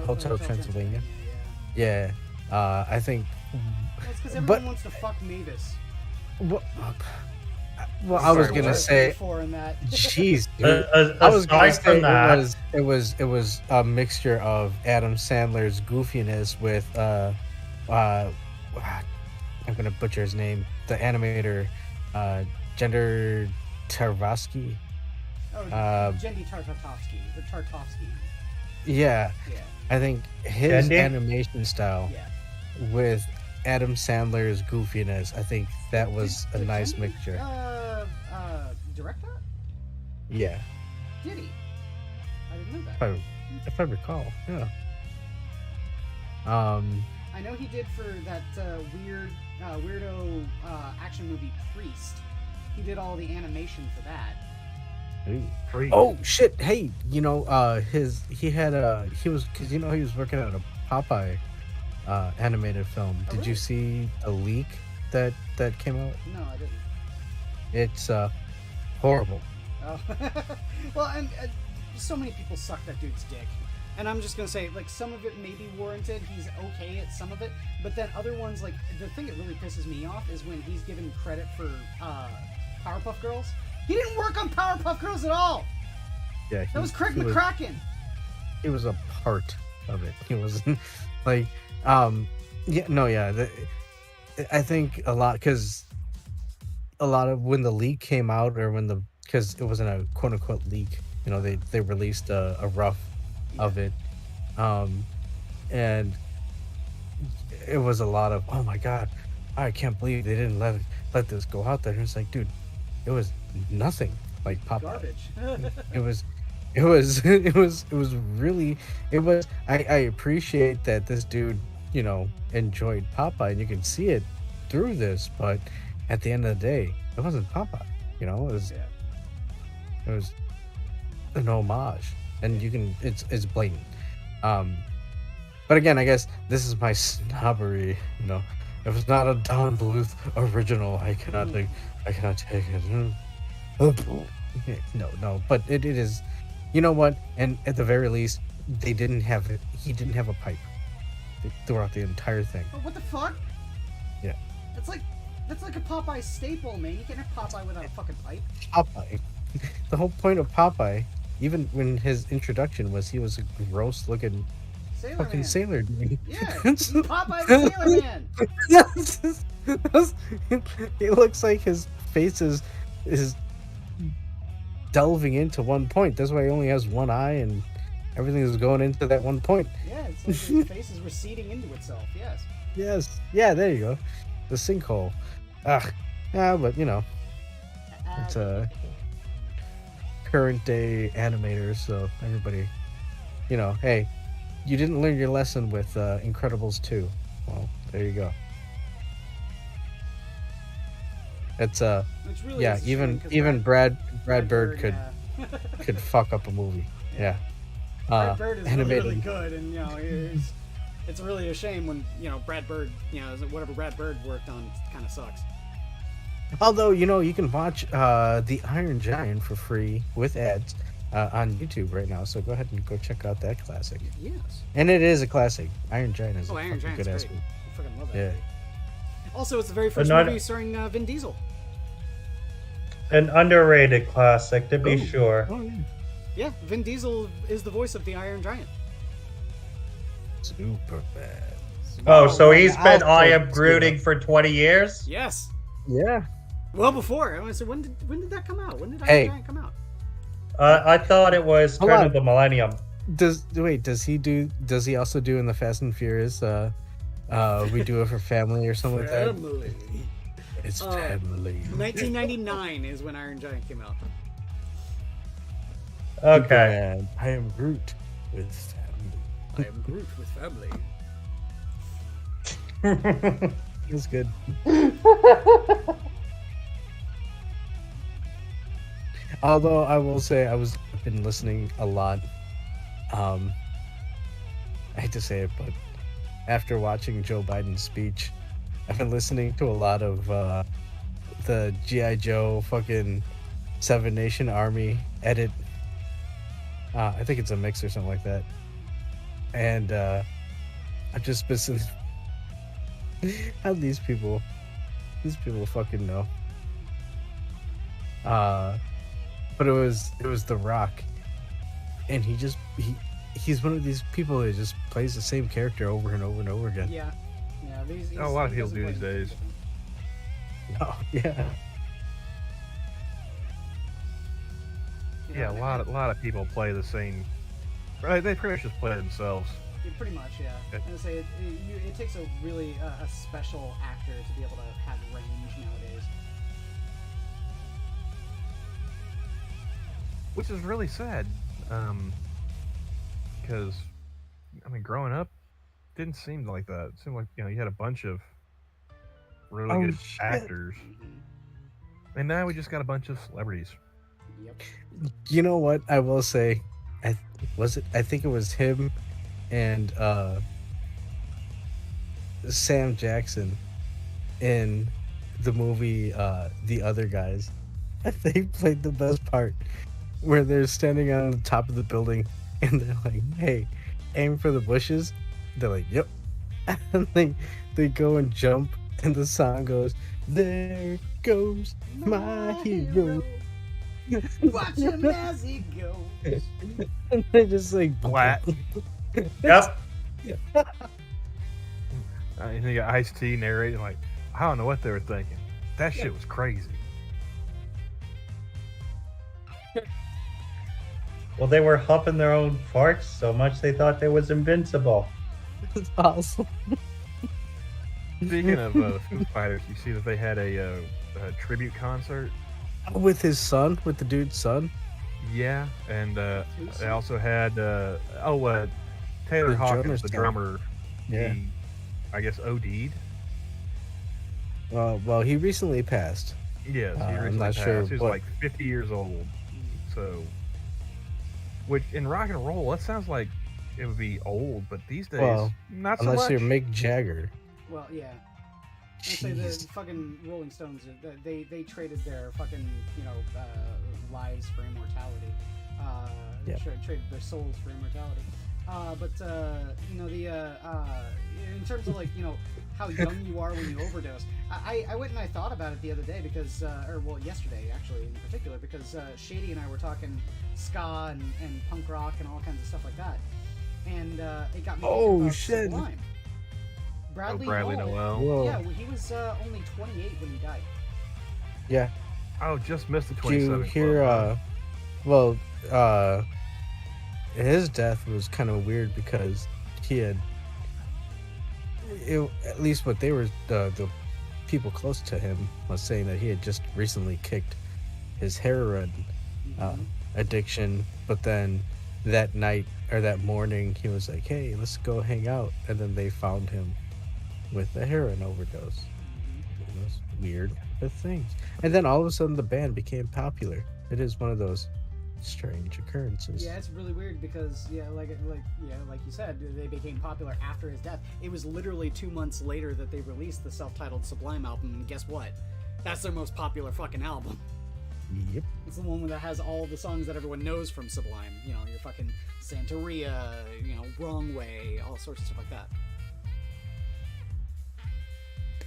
Hotel Transylvania. Yeah, I think. Well, it's because everyone wants to fuck Mavis. Well, I was gonna say, jeez, dude. I was gonna say it was a mixture of Adam Sandler's goofiness with I'm gonna butcher his name, the animator, Gender Tartakovsky. Jendy Tartakovsky. Yeah. I think his Candy? animation style with Adam Sandler's goofiness, I think that was a nice mixture. Direct that? Yeah, Did he? I didn't know that. if I recall, yeah. I know he did for that weirdo action movie Priest. He did all the animation for that. Free. Oh shit! Hey, he was because he was working on a Popeye animated film. Oh, Did really? you see the leak that came out? No, I didn't. It's horrible. Oh. Well, and so many people suck that dude's dick. And I'm just gonna say, like, some of it may be warranted. He's okay at some of it, but then other ones, like, the thing that really pisses me off is when he's given credit for Powerpuff Girls. He didn't work on Powerpuff Girls at all. Yeah, That was Craig McCracken. It was a part of it. He wasn't like, I think a lot of when the leak came out, or because it wasn't a quote unquote leak, they released a rough of it, and it was a lot of, oh my god, I can't believe they didn't let this go out there. And it's like, dude, it was nothing like Popeye. Garbage. It was really. I appreciate that this dude, enjoyed Popeye, and you can see it through this, but at the end of the day, it wasn't Popeye. It was an homage, and it's blatant. But again, I guess this is my snobbery. If it's not a Don Bluth original, I cannot take it. No, but it is. You know what? And at the very least, they didn't have it. He didn't have a pipe throughout the entire thing. Oh, what the fuck? Yeah. That's like a Popeye staple, man. You can't have Popeye without a fucking pipe. Popeye. The whole point of Popeye, even when his introduction was, he was a gross-looking fucking sailor dude. Yeah, Popeye the Sailor Man. It looks like his face is delving into one point. That's why he only has one eye, and everything is going into that one point. Yeah, it's like his face is receding into itself. Yes. Yes. Yeah, there you go. The sinkhole. Ugh. Yeah, but it's current day animators, so everybody, hey, you didn't learn your lesson with Incredibles 2. Well, there you go. It's really yeah, even Brad Bird could fuck up a movie. Yeah. Brad Bird is animated. really good, and it's really a shame when Brad Bird, whatever Brad Bird worked on kind of sucks. Although you can watch The Iron Giant for free with ads on YouTube right now, so go ahead and go check out that classic. Yes. And it is a classic. Iron Giant is Iron Giant's good ass great. movie. I fucking love that Yeah. movie. Also, it's the very first movie starring Vin Diesel. An underrated classic, to be sure. Oh, yeah. Yeah, Vin Diesel is the voice of the Iron Giant. Super bad. Oh, so he's been I Am Grooting for 20 years? Yes. Yeah. Well, before. I said, when did that come out? When did Iron Giant come out? I thought it was turn of the millennium. Does he also do in the Fast and Furious We Do It for Family or something like that? Family. It's family. 1999 is when Iron Giant came out. Okay. And I am Groot with family. I am Groot with family. It's good. Although I will say I've been listening a lot. I hate to say it, but after watching Joe Biden's speech, I've been listening to a lot of the G.I. Joe fucking Seven Nation Army edit. I think it's a mix or something like that. And I've just been how these people fucking know. But it was The Rock, and he's one of these people that just plays the same character over and over and over again. Yeah. A lot of people do these days. Oh, yeah. Yeah, a lot of people play the same. Right, they pretty much just play themselves. Pretty much, yeah. Okay. I would say it takes a really a special actor to be able to have range nowadays. Which is really sad, because I mean, growing up, didn't seem like that. It seemed like you had a bunch of really good actors, and now we just got a bunch of celebrities. Yep. You know what? I will say, I think it was him and Sam Jackson in the movie The Other Guys. They played the best part where they're standing on the top of the building and they're like, "Hey, aim for the bushes." They're like, "Yep." And they go and jump and the song goes, "There goes my hero." Watch him as he goes. And they just like Black. Yep. And you got Ice-T narrating like, I don't know what they were thinking. That shit was crazy. Well, they were huffing their own farts so much they thought they was invincible. That's awesome. Speaking of Foo Fighters, you see that they had a tribute concert? With his son, with the dude's son. Yeah, and they also had Taylor The Hawkins, drummer's the son. drummer. Yeah. He, I guess, OD'd. Well, he recently passed. Yes, he I'm recently not passed. sure He was what- like 50 years old. So, which in rock and roll, that sounds like it would be old, but these days, Well, not so unless much. you're Mick Jagger. Well, yeah. I'd say the fucking Rolling Stones, they traded their fucking, lives for immortality. Yeah. Traded their souls for immortality. In terms of how young you are when you overdose, I went and I thought about it the other day because, yesterday actually in particular, because Shady and I were talking ska and punk rock and all kinds of stuff like that, and it got me thinking about shit. Sublime. Bradley Noel. Whoa. Yeah, well, he was only 28 when he died. Yeah. Oh, just missed the Did you 27th. hear? His death was kind of weird because he had, at least what they were, the people close to him was saying that he had just recently kicked his heroin addiction, but then that night or that morning he was like, "Hey, let's go hang out," and then they found him with a heroin overdose. It was weird things, and then all of a sudden the band became popular. It is one of those strange occurrences. Yeah, it's really weird because like you said, they became popular after his death. It was literally 2 months later that they released the self-titled Sublime album, and guess what? That's their most popular fucking album. Yep. It's the one that has all the songs that everyone knows from Sublime. Your fucking Santeria, Wrong Way, all sorts of stuff like that.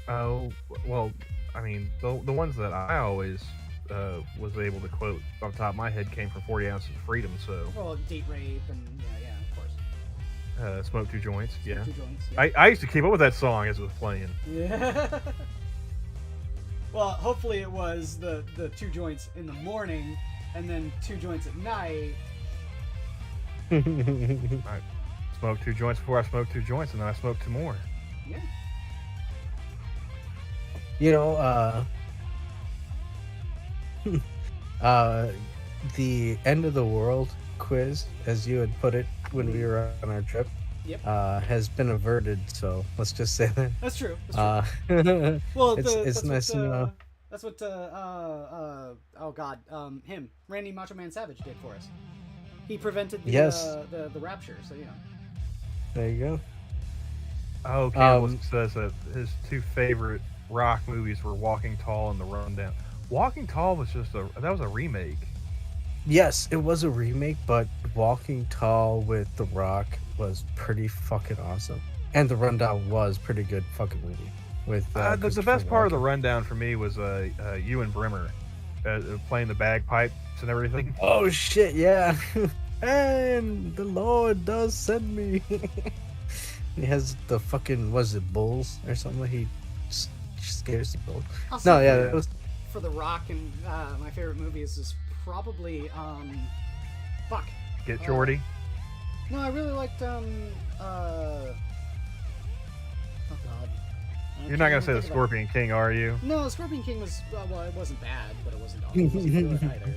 Oh, well, I mean, the ones that I always was able to quote off the top of my head came from 40 Ounces of Freedom, so... Well, Date Rape and, of course. Smoke Two Joints, yeah. Two Joints, yeah. I used to keep up with that song as it was playing. Yeah. Well, hopefully it was the 2 joints in the morning and then 2 joints at night. I smoked 2 joints before I smoked 2 joints, and then I smoked 2 more. Yeah. The end of the world quiz, as you had put it when we were on our trip, Yep. Has been averted. So let's just say that. That's true. Well, that's it's nice to know. That's what him, Randy Macho Man Savage, did for us. He prevented the rapture, so There you go. Oh, Camel says that his 2 favorite rock movies were Walking Tall and The Rundown. Walking Tall was that was a remake. Yes, it was a remake, but Walking Tall with The Rock was pretty fucking awesome, and The Rundown was pretty good fucking movie. With the best part of The Rundown for me was Ewan Brimmer playing the bagpipes and everything. Oh shit, yeah. And the Lord does send me. He has the fucking, was it bulls or something? He scares the bulls. No, yeah, it was... For The Rock, and my favorite movies is probably Get Shorty. No, I really liked oh god. You're not gonna say the Scorpion King, are you? No, Scorpion King was well, it wasn't bad, but it wasn't awful. It wasn't good either.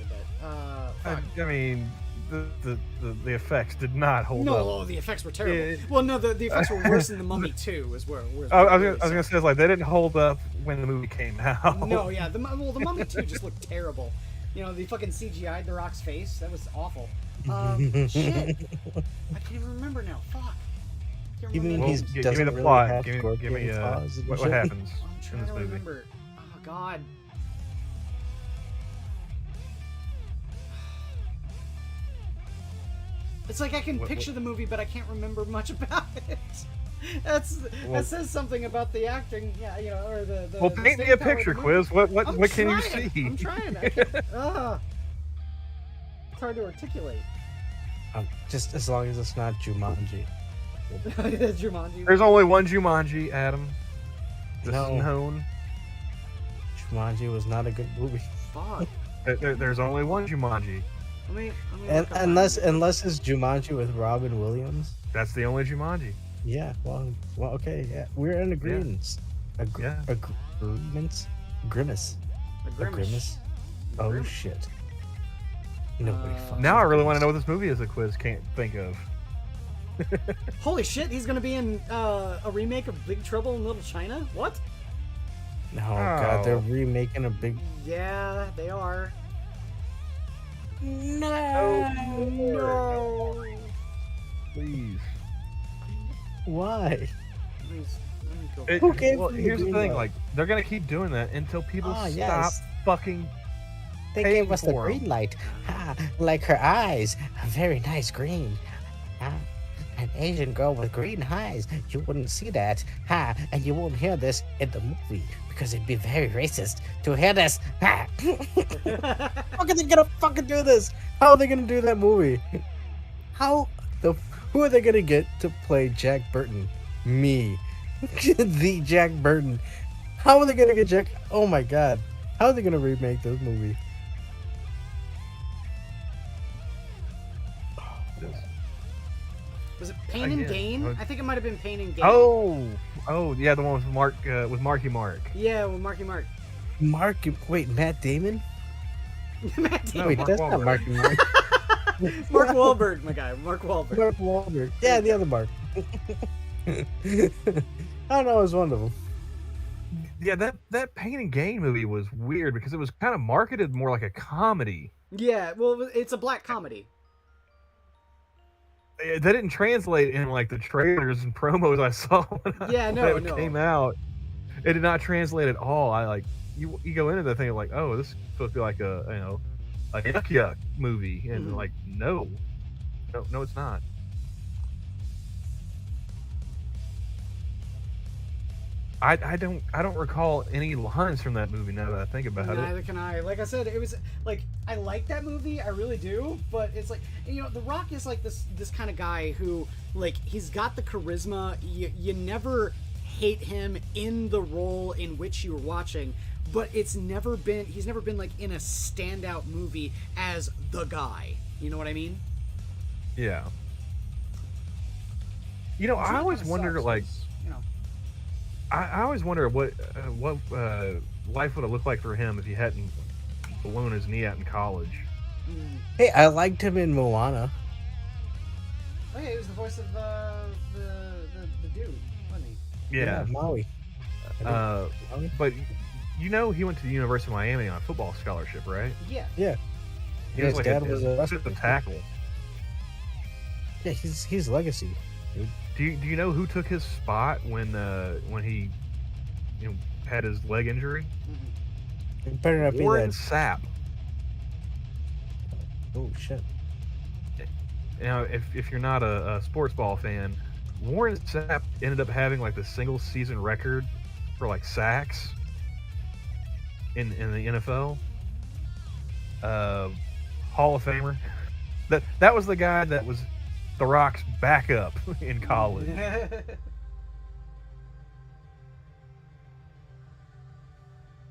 But I mean, the effects did not hold up. No, the effects were terrible. Well, no, the effects were worse than The Mummy 2. Is where I was gonna say, like, they didn't hold up when the movie came out. No, yeah, the Mummy 2 just looked terrible. You know, the fucking CGI'd The Rock's face. That was awful. Shit, I can't even remember now. Fuck. You mean Well, he give me doesn't the really plot. have Give me scorpion claws and what shit? happens I'm in trying this to movie. remember. Oh god. It's like I can picture the movie, but I can't remember much about it. That says something about the acting, yeah, you know, or the. Well, paint me a picture, Quiz. What can you see? I'm trying. I can't, it's hard to articulate. Just as long as it's not Jumanji. Jumanji. There's only one Jumanji, Adam. This No. is known. Jumanji was not a good movie. Fuck. There's only one Jumanji. Let me And, look up unless mine. it's Jumanji with Robin Williams. That's the only Jumanji. Yeah. Well. Okay. Yeah. We're in agreement. Yeah. Agreements. Grimace. A A Grimace. grimace. Oh Grimace. shit. Nobody fucks Now I with really want to Grimace. know what this movie is. A Quiz can't think of. Holy shit, he's gonna be in a remake of Big Trouble in Little China? What? Oh god, they're Oh. remaking a big. Yeah, they are. No. No. Please. Why? Please, let me go. Who gave well, them the here's the green thing. light? Like, they're gonna keep doing that until people Ah, stop yes. fucking. They paying gave us the for 'em. green light. Ah, like her eyes, a very nice green. Ah, an Asian girl with green eyes. You wouldn't see that. Ha, and you won't hear this in the movie because it'd be very racist to hear this. Ha. How are they gonna fucking do this? How are they gonna do that movie? Who are they gonna get to play Jack Burton? Me. The Jack Burton. How are they gonna get Jack? Oh my god. How are they gonna remake this movie? Was it Pain and Gain? I think it might have been Pain and Gain. Oh, yeah, the one with Marky Mark. Yeah, with Marky Mark. Wait, Matt Damon? Matt Damon. No, Wait, Mark that's not Wahlberg. Marky Mark. Mark Wahlberg, my guy. Mark Wahlberg. Mark Wahlberg. Yeah, the other Mark. I don't know, it was one of them. Yeah, that Pain and Gain movie was weird because it was kind of marketed more like a comedy. Yeah, well, it's a black comedy. They didn't translate in like the trailers and promos I saw when it came out. It did not translate at all. You go into the thing like, oh, this is supposed to be like a yuck movie, and like no, it's not. I don't recall any lines from that movie now that I think about it. Neither can I. Like I said, it was like I like that movie, I really do. But it's like, you know, The Rock is like this kind of guy who, like, he's got the charisma. You never hate him in the role in which you're watching, but he's never been like in a standout movie as the guy. You know what I mean? Yeah. You know, I always wondered, like, you know, I always wonder what life would have looked like for him if he hadn't blown his knee out in college. Hey, I liked him in Moana. Oh yeah, he was the voice of the dude, wasn't he? Yeah. Maui. But you know, he went to the University of Miami on a football scholarship, right? Yeah. Yeah. He Yeah, was his like dad was a a tackle. Yeah, he's legacy, dude. Do you know who took his spot when he had his leg injury? It better not be Warren that. Sapp. Oh shit. Now, if you're not a sports ball fan, Warren Sapp ended up having like the single season record for like sacks in the NFL. Hall of Famer. That was the guy that was The Rock's backup in college.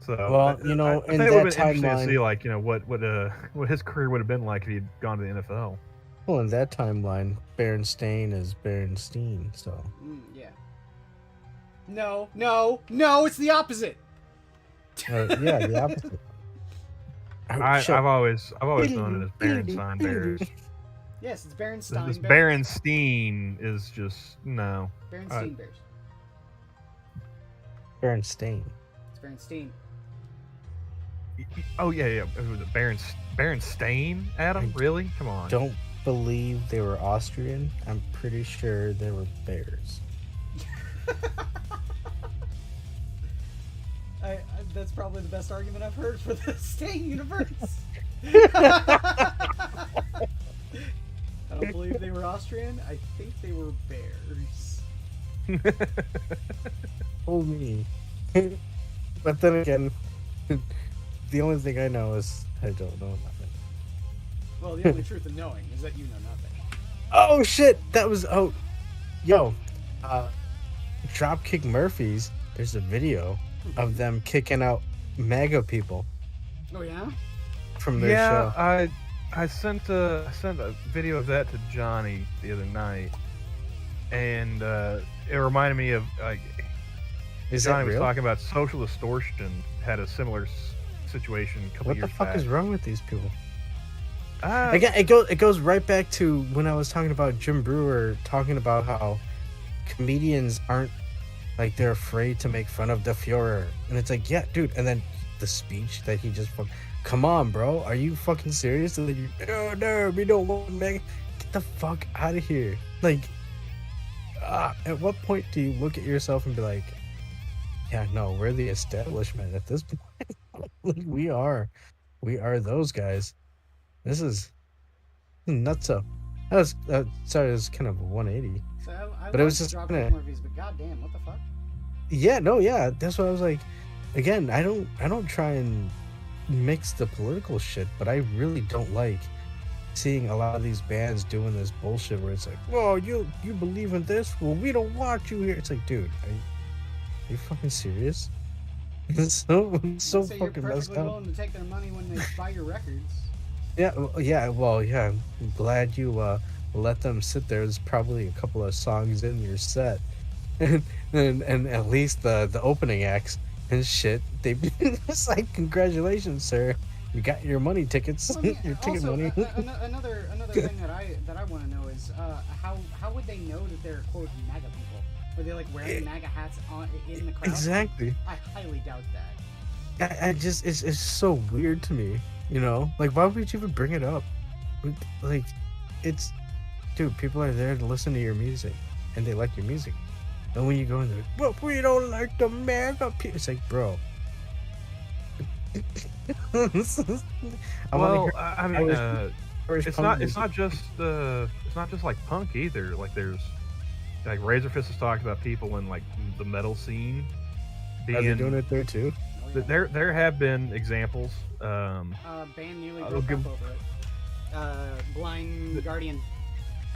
So, Well, you know, I in think it would that have been interesting to timeline- see, like, what his career would have been like if he'd gone to the NFL. Well, in that timeline, Berenstain is Berenstein, so. Yeah. No, it's the opposite. Yeah, the opposite. I've always known it as Berenstein Bears. Yes, it's Berenstein. This Berenstein is just no. Berenstein Bears. Berenstain. It's Berenstein. Oh yeah. Was it Berenstain? Adam, really? Come on. Don't believe they were Austrian. I'm pretty sure they were bears. That's probably the best argument I've heard for the Stain universe. I don't believe they were Austrian. I think they were bears. Oh me. But then again, the only thing I know is I don't know nothing. Well, the only truth of knowing is that you know nothing. Oh shit! That was Dropkick Murphys. There's a video of them kicking out MAGA people. Oh yeah. From their show. Yeah, I sent a video of that to Johnny the other night, and it reminded me of like Johnny was talking about Social Distortion had a similar situation a couple years back. What the fuck is wrong with these people? Again, it goes right back to when I was talking about Jim Brewer talking about how comedians aren't like they're afraid to make fun of the Führer, and it's like, yeah, dude. And then the speech that he just come on, bro, are you fucking serious? And then no, we don't want Meg. Get the fuck out of here. Like, at what point do you look at yourself and be like, yeah, no, we're the establishment at this point. Like, we are those guys. This is nuts. That was sorry, it was kind of a 180. So I but it was just Dropkick Murphys, but goddamn, what the fuck? Yeah, no, yeah. That's what I was like. Again, I don't try and mix the political shit, but I really don't like seeing a lot of these bands doing this bullshit where it's like, well, you believe in this? Well, we don't want you here. It's like, dude, are you fucking serious? It's so fucking messed up. You're perfectly willing to take their money when they buy your records. Yeah. I'm glad you let them sit there. There's probably a couple of songs in your set, and at least the opening acts and shit. They it's like, congratulations, sir. You got your money tickets. Well, yeah, your ticket also, money. Another thing that I want to know is how would they know that they're quote MAGA people? Were they like wearing MAGA hats in the crowd? Exactly. I highly doubt that. I just it's so weird to me, you know. Like, why would you even bring it up? Like, it's, dude, people are there to listen to your music, and they like your music. And when you go in there, but we don't like the MAGA people. It's like, bro. It's not just like punk either. Like, there's like Razorfist has talked about people in like the metal scene being. Are they doing it there too? There have been examples. Band nearly broke up over it. Blind Guardian.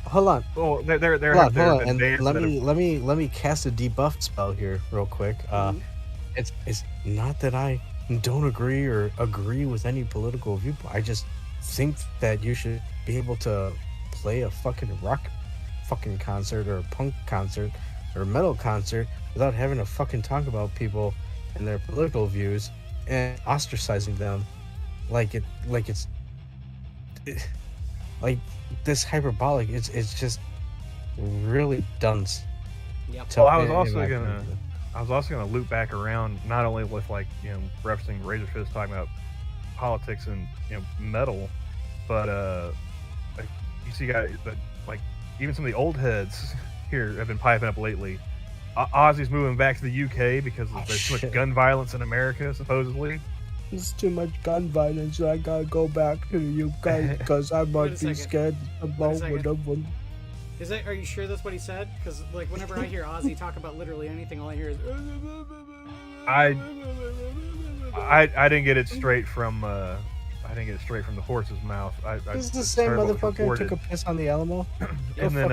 Hold on. Oh, hold on. And let me cast a debuff spell here real quick. It's not that I don't agree or agree with any political viewpoint. I just think that you should be able to play a fucking rock fucking concert or a punk concert or a metal concert without having to fucking talk about people and their political views and ostracizing them like this hyperbolic. It's just really dunce. Yep. Well, I was also gonna loop back around, not only with like, you know, referencing Razorfist talking about politics and, you know, metal, but like, you see guys that like even some of the old heads here have been piping up lately. Ozzy's moving back to the UK because there's too much gun violence in America, supposedly. There's too much gun violence. I gotta go back to the UK because I might be scared about one. Is that? Are you sure that's what he said? Because like whenever I hear Ozzy talk about literally anything, all I hear is. I didn't get it straight from the horse's mouth. This is the same motherfucker who took a piss on the Alamo. And then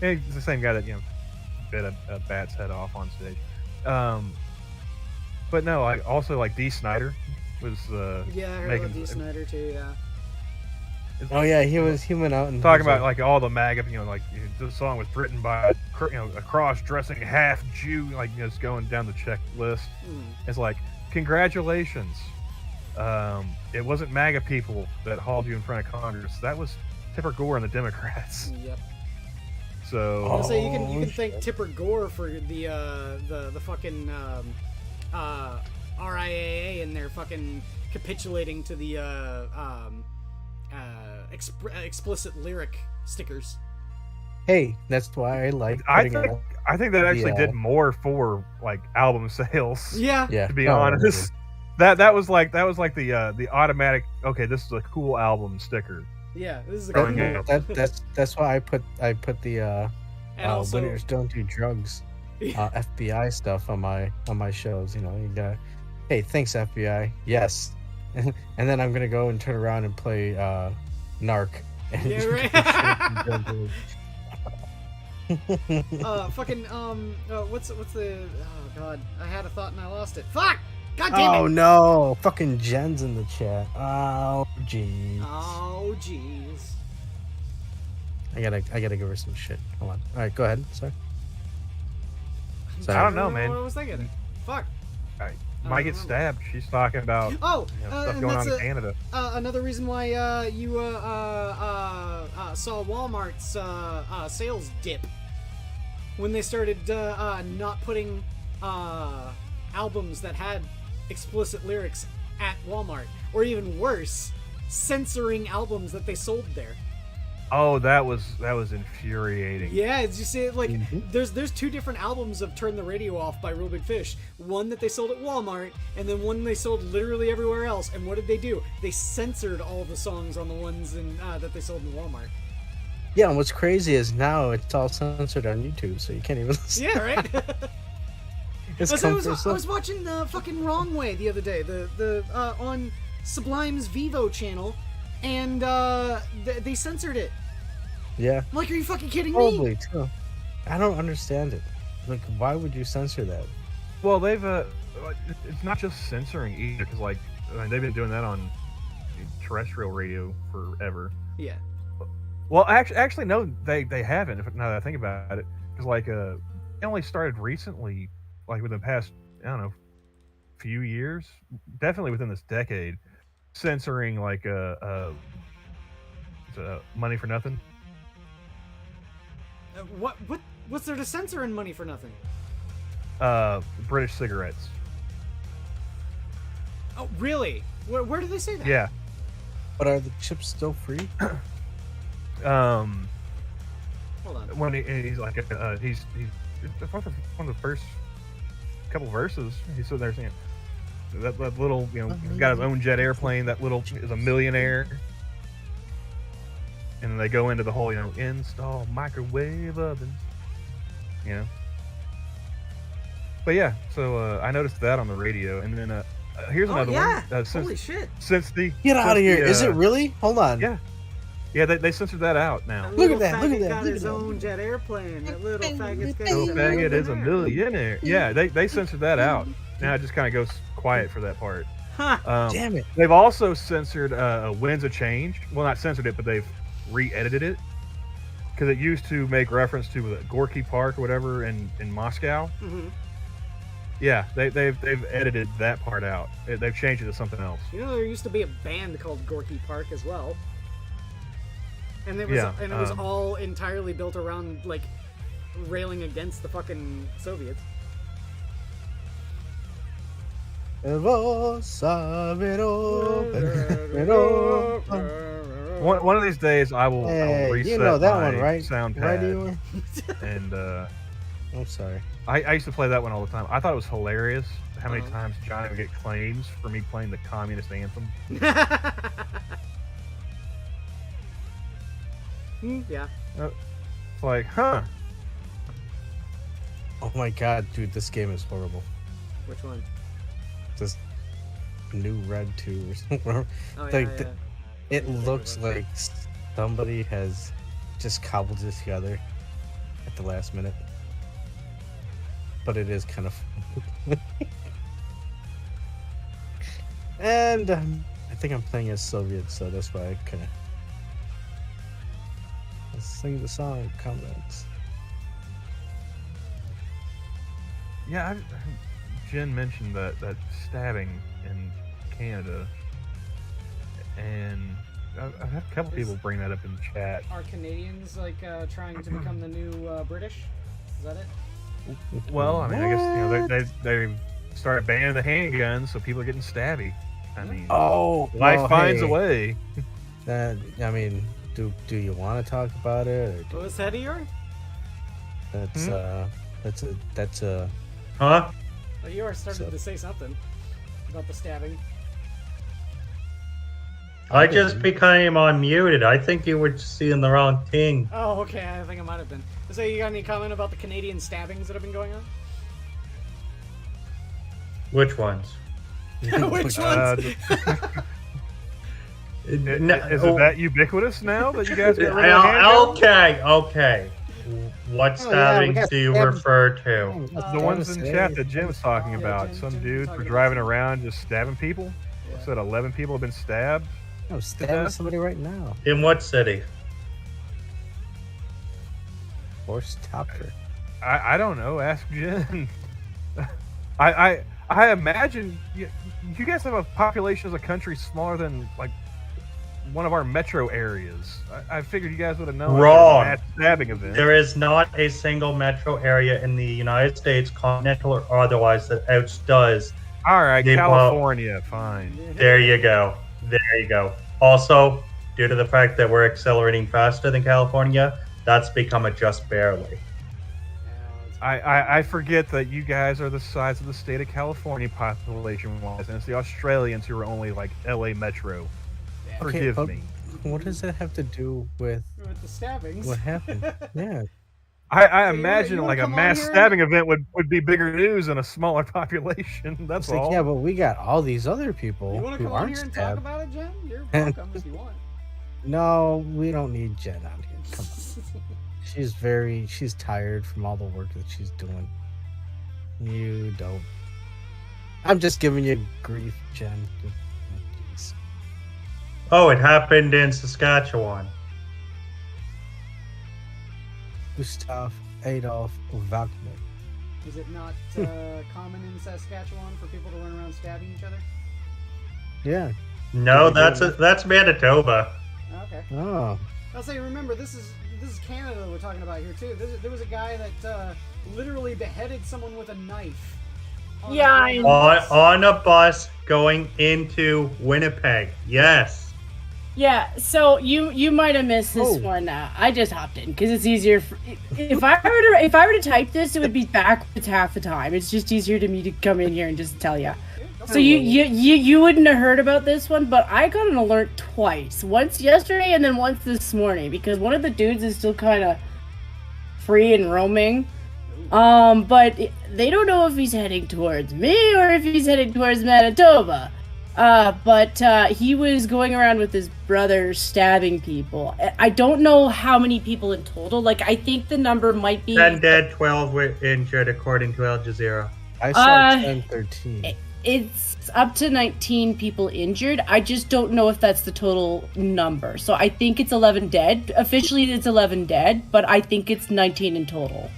it's the same guy that, you know, bit a bat's head off on stage. But no, I also like Dee Snider was yeah, I heard about Dee Snider too. Yeah. Oh yeah, he went out and talking about like all the MAGA, like the song was written by a cross-dressing half Jew, like just going down the checklist. It's like, congratulations, it wasn't MAGA people that hauled you in front of Congress. That was Tipper Gore and the Democrats. Yep. So I'll say you can thank Tipper Gore for the fucking RIAA and their fucking capitulating to the explicit lyric stickers. Hey, that's why I like. I think that actually did more for like album sales. Yeah. To be honest, that was like the automatic. Okay, this is a cool album sticker. Yeah, this is a cool. That's why I put the also, winners don't do drugs, FBI stuff on my shows. You got. Hey, thanks FBI. Yes. And then I'm gonna go and turn around and play Narc. Yeah, right. Fucking what's the? Oh god, I had a thought and I lost it. Fuck! God damn it! Oh no! Fucking Jen's in the chat. Oh jeez. Oh jeez. I gotta give her some shit. Hold on. All right, go ahead. Sorry. I don't know, man. What was thinking? Fuck. Might get stabbed. She's talking about stuff going on in Canada. Another reason why you saw Walmart's sales dip when they started not putting albums that had explicit lyrics at Walmart, or even worse, censoring albums that they sold there. Oh, that was infuriating. Yeah, you see it like there's two different albums of Turn the Radio Off by Real Big Fish. One that they sold at Walmart, and then one they sold literally everywhere else. And what did they do? They censored all the songs on the ones that they sold in Walmart. Yeah, and what's crazy is now it's all censored on YouTube, so you can't even listen. Yeah, right. I was watching the fucking Wrong Way the other day, the on Sublime's Vivo channel. And they censored it. Yeah. I'm like, are you fucking kidding me? Probably too. I don't understand it. Like, why would you censor that? Well, they've it's not just censoring either, because they've been doing that on terrestrial radio forever. Yeah. Well, actually, no, they haven't. Now that I think about it, because it only started recently, like within the past, I don't know, few years, definitely within this decade. Censoring Money for Nothing. What's there to censor in Money for Nothing? British cigarettes. Oh, really? Where do they say that? Yeah. But are the chips still free? Hold on. When he's like he's one of the first couple verses, he's sitting there saying. That little, he's got his own jet airplane. That little is a millionaire. And then they go into the whole, install microwave oven. But yeah, so I noticed that on the radio. And then here's another one. Holy shit. Get out of here. Is it really? Hold on. Yeah. Yeah, they censored that out now. Look at that. Look at that. Got his own jet airplane. That little faggot is a millionaire. Yeah, they censored that out. Now it just kind of goes quiet for that part. Damn it. They've also censored Winds of Change. Well, not censored it, but they've re-edited it. Because it used to make reference to Gorky Park or whatever in Moscow. Mm-hmm. Yeah, they've edited that part out. They've changed it to something else. There used to be a band called Gorky Park as well. And it was all entirely built around, railing against the fucking Soviets. One of these days, I will reset that my one, right? sound pad. And I'm sorry. I used to play that one all the time. I thought it was hilarious how many times Johnny would get claims for me playing the communist anthem. Yeah. It's like, huh? Oh my god, dude, this game is horrible. Which one? This new Red 2 or something. It looks like somebody has just cobbled it together at the last minute. But it is kind of fun. And I think I'm playing as Soviet, so that's why I kind of Let's sing the song. Comments. Yeah, Jen mentioned that stabbing in Canada, and I've had a couple people bring that up in the chat. Are Canadians like trying to become the new British? Is that it? Well, I mean, I guess they started banning the handguns, so people are getting stabby. I mean, life finds a way. I mean, do you want to talk about it? What was that, Eeyore? That's a. Huh? Well, Eeyore started to say something about the stabbing. I just became unmuted. I think you were seeing the wrong thing. Oh, okay. I think I might have been. So, you got any comment about the Canadian stabbings that have been going on? Which ones? Which ones? Is it that ubiquitous now that you guys get rid of handguns? Okay. What stabbings do you refer to? The ones in chat that Jim was talking about. Some dudes were driving around just stabbing people. Said 11 people have been stabbed. I'm stabbing somebody right now. In what city? Horse Topper. I don't know. Ask Jen. I imagine you guys have a population as a country smaller than like one of our metro areas. I figured you guys would have known. Wrong. Like, a stabbing event. There is not a single metro area in the United States, continental or otherwise, that outdoes. All right, California, fine. There you go. There you go. Also, due to the fact that we're accelerating faster than California, that's become a just barely. I forget that you guys are the size of the state of California population-wise, and it's the Australians who are only like LA Metro. Forgive me. What does that have to do with the stabbings? What happened? Yeah. I imagine like a mass stabbing event would be bigger news in a smaller population. That's all. Yeah, but we got all these other people You want to who come on aren't here and stabbed. talk about it, Jen? You're welcome if you want. No, we don't need Jen out here. Come on. She's tired from all the work that she's doing. You don't. I'm just giving you grief, Jen. Oh, it happened in Saskatchewan. Gustav Adolf Wagner. Is it not common in Saskatchewan for people to run around stabbing each other? Yeah. No, that's Manitoba. Okay. Oh. I'll say, remember, this is Canada we're talking about here too. There was a guy that literally beheaded someone with a knife. On a bus going into Winnipeg. Yes. Yeah, so you might have missed this one. I just hopped in because it's easier. If I were to type this, it would be backwards half the time. It's just easier to me to come in here and just tell you. So you wouldn't have heard about this one, but I got an alert twice. Once yesterday and then once this morning because one of the dudes is still kind of free and roaming. But they don't know if he's heading towards me or if he's heading towards Manitoba. But he was going around with his brother stabbing people. I don't know how many people in total. Like, I think the number might be 10 dead, 12 were injured, according to Al Jazeera. I saw 10, 13. It's up to 19 people injured. I just don't know if that's the total number. So I think it's 11 dead. Officially, it's 11 dead, but I think it's 19 in total.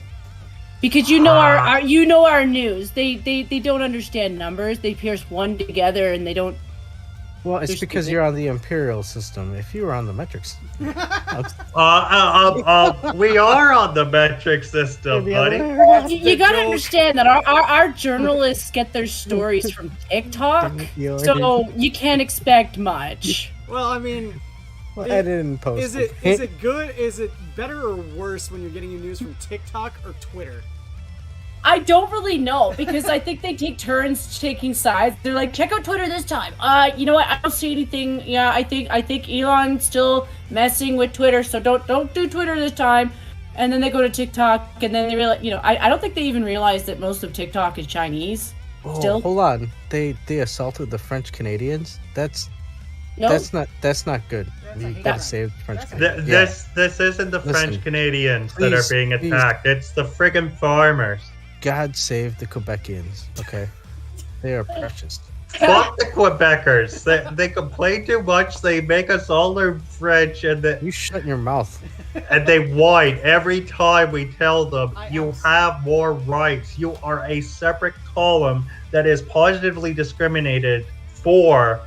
Because our news. They don't understand numbers. They pierce one together and they don't. Well, it's because you're on the imperial system. If you were on the metric system. We are on the metric system, buddy. You gotta understand that our journalists get their stories from TikTok, so you can't expect much. Well, I mean, I didn't post. Is it good? Is it better or worse when you're getting your news from TikTok or Twitter? I don't really know because I think they take turns taking sides. They're like, check out Twitter this time. You know what? I don't see anything. Yeah, I think Elon's still messing with Twitter, so don't do Twitter this time. And then they go to TikTok, and then they realize, I don't think they even realize that most of TikTok is Chinese. Still, hold on. They assaulted the French Canadians. That's not good. We gotta save the French Canadians. This isn't the French Canadians that are being attacked. It's the friggin' farmers. God save the Quebecians, okay? They are precious. Fuck the Quebecers. They complain too much. They make us all learn French, and you shut your mouth. And they whine every time we tell them you have more rights. You are a separate column that is positively discriminated for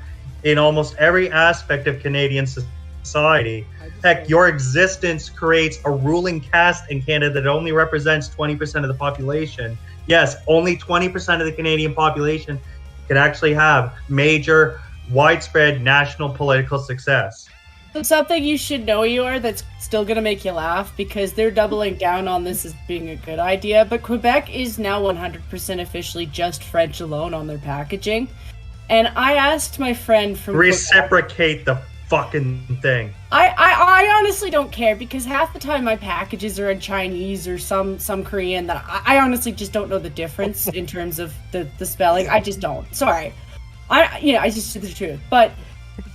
in almost every aspect of Canadian society. Heck, your existence creates a ruling caste in Canada that only represents 20% of the population. Yes, only 20% of the Canadian population can actually have major, widespread national political success. Something you should know, Eeyore, that's still going to make you laugh, because they're doubling down on this as being a good idea, but Quebec is now 100% officially just French alone on their packaging. And I asked my friend from Reciprocate the fucking thing. I honestly don't care, because half the time my packages are in Chinese or some Korean that I honestly just don't know the difference in terms of the spelling. I just don't. Sorry. I just said the truth. But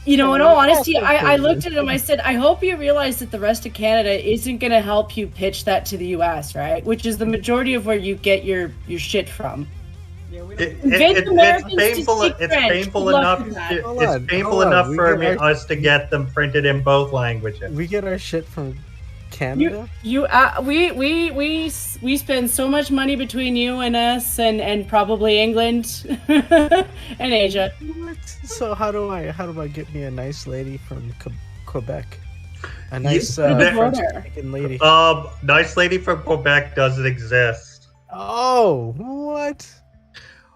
in all honesty, I looked at him, I said, I hope you realize that the rest of Canada isn't going to help you pitch that to the US, right? Which is the majority of where you get your shit from. It's painful enough for us to get them printed in both languages. We get our shit from Canada. We spend so much money between you and us, and probably England and Asia. So how do I get me a nice lady from Quebec? A nice French-speaking lady. Nice lady from Quebec doesn't exist. Oh, what?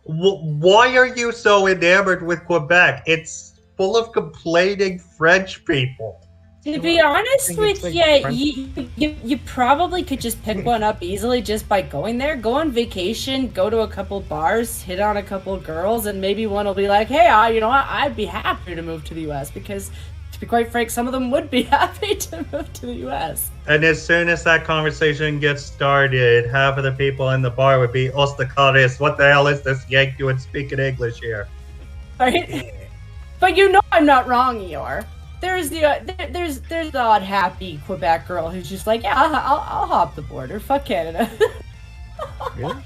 Why are you so enamored with Quebec? It's full of complaining French people. To be honest with you probably could just pick one up easily just by going there. Go on vacation, go to a couple bars, hit on a couple girls, and maybe one will be like, hey, I'd be happy to move to the US, because, to be quite frank, some of them would be happy to move to the US. And as soon as that conversation gets started, half of the people in the bar would be, Ostacaris, what the hell is this yank doing speaking English here? Right? But I'm not wrong, Eeyore. There's the odd happy Quebec girl who's just like, yeah, I'll hop the border. Fuck Canada. Really?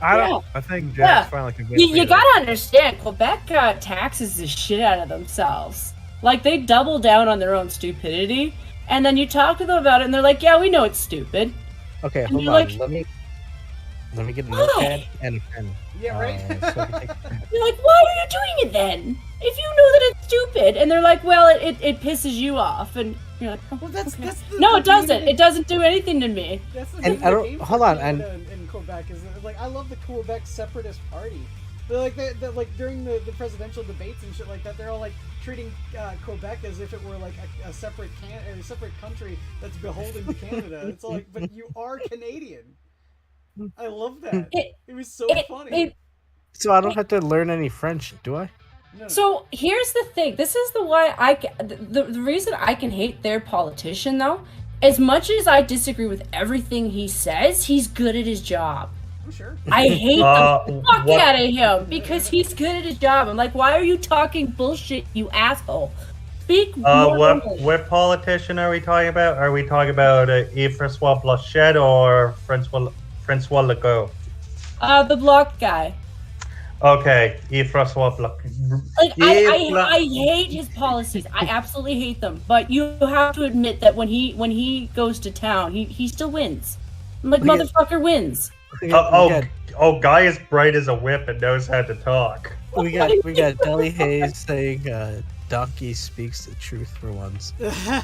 I think Jack's finally convinced me. You gotta understand, Quebec taxes the shit out of themselves. Like, they double down on their own stupidity, and then you talk to them about it, and they're like, yeah, we know it's stupid. Okay, and hold on. like, let me get a notepad and a pen. Yeah, right? You're like, why are you doing it then? If you know that it's stupid. And they're like, well, it pisses you off. And you're like, oh, well, that's no, it doesn't. It doesn't do anything to me. That's the and I don't, hold on. And in Quebec is like, I love the Quebec separatist party. They're like during the presidential debates and shit like that, they're all like treating Quebec as if it were like a separate country that's beholden to Canada. It's like, but you are Canadian. I love that. It was so funny. So I don't have to learn any French, do I? No. So here's the thing. This is the reason I can hate their politician, though. As much as I disagree with everything he says, he's good at his job. Oh, sure. I hate the fuck out of him because he's good at his job. I'm like, why are you talking bullshit, you asshole? Speak more English. What politician are we talking about? Are we talking about Yves-François Blanchet or Francois Legault? The block guy. Okay, Yves-François Blanchet. Like, I hate his policies. I absolutely hate them. But you have to admit that when he goes to town, he still wins. I'm like, motherfucker wins. Guy is bright as a whip and knows how to talk. We got Deli Hayes saying Donkey speaks the truth for once.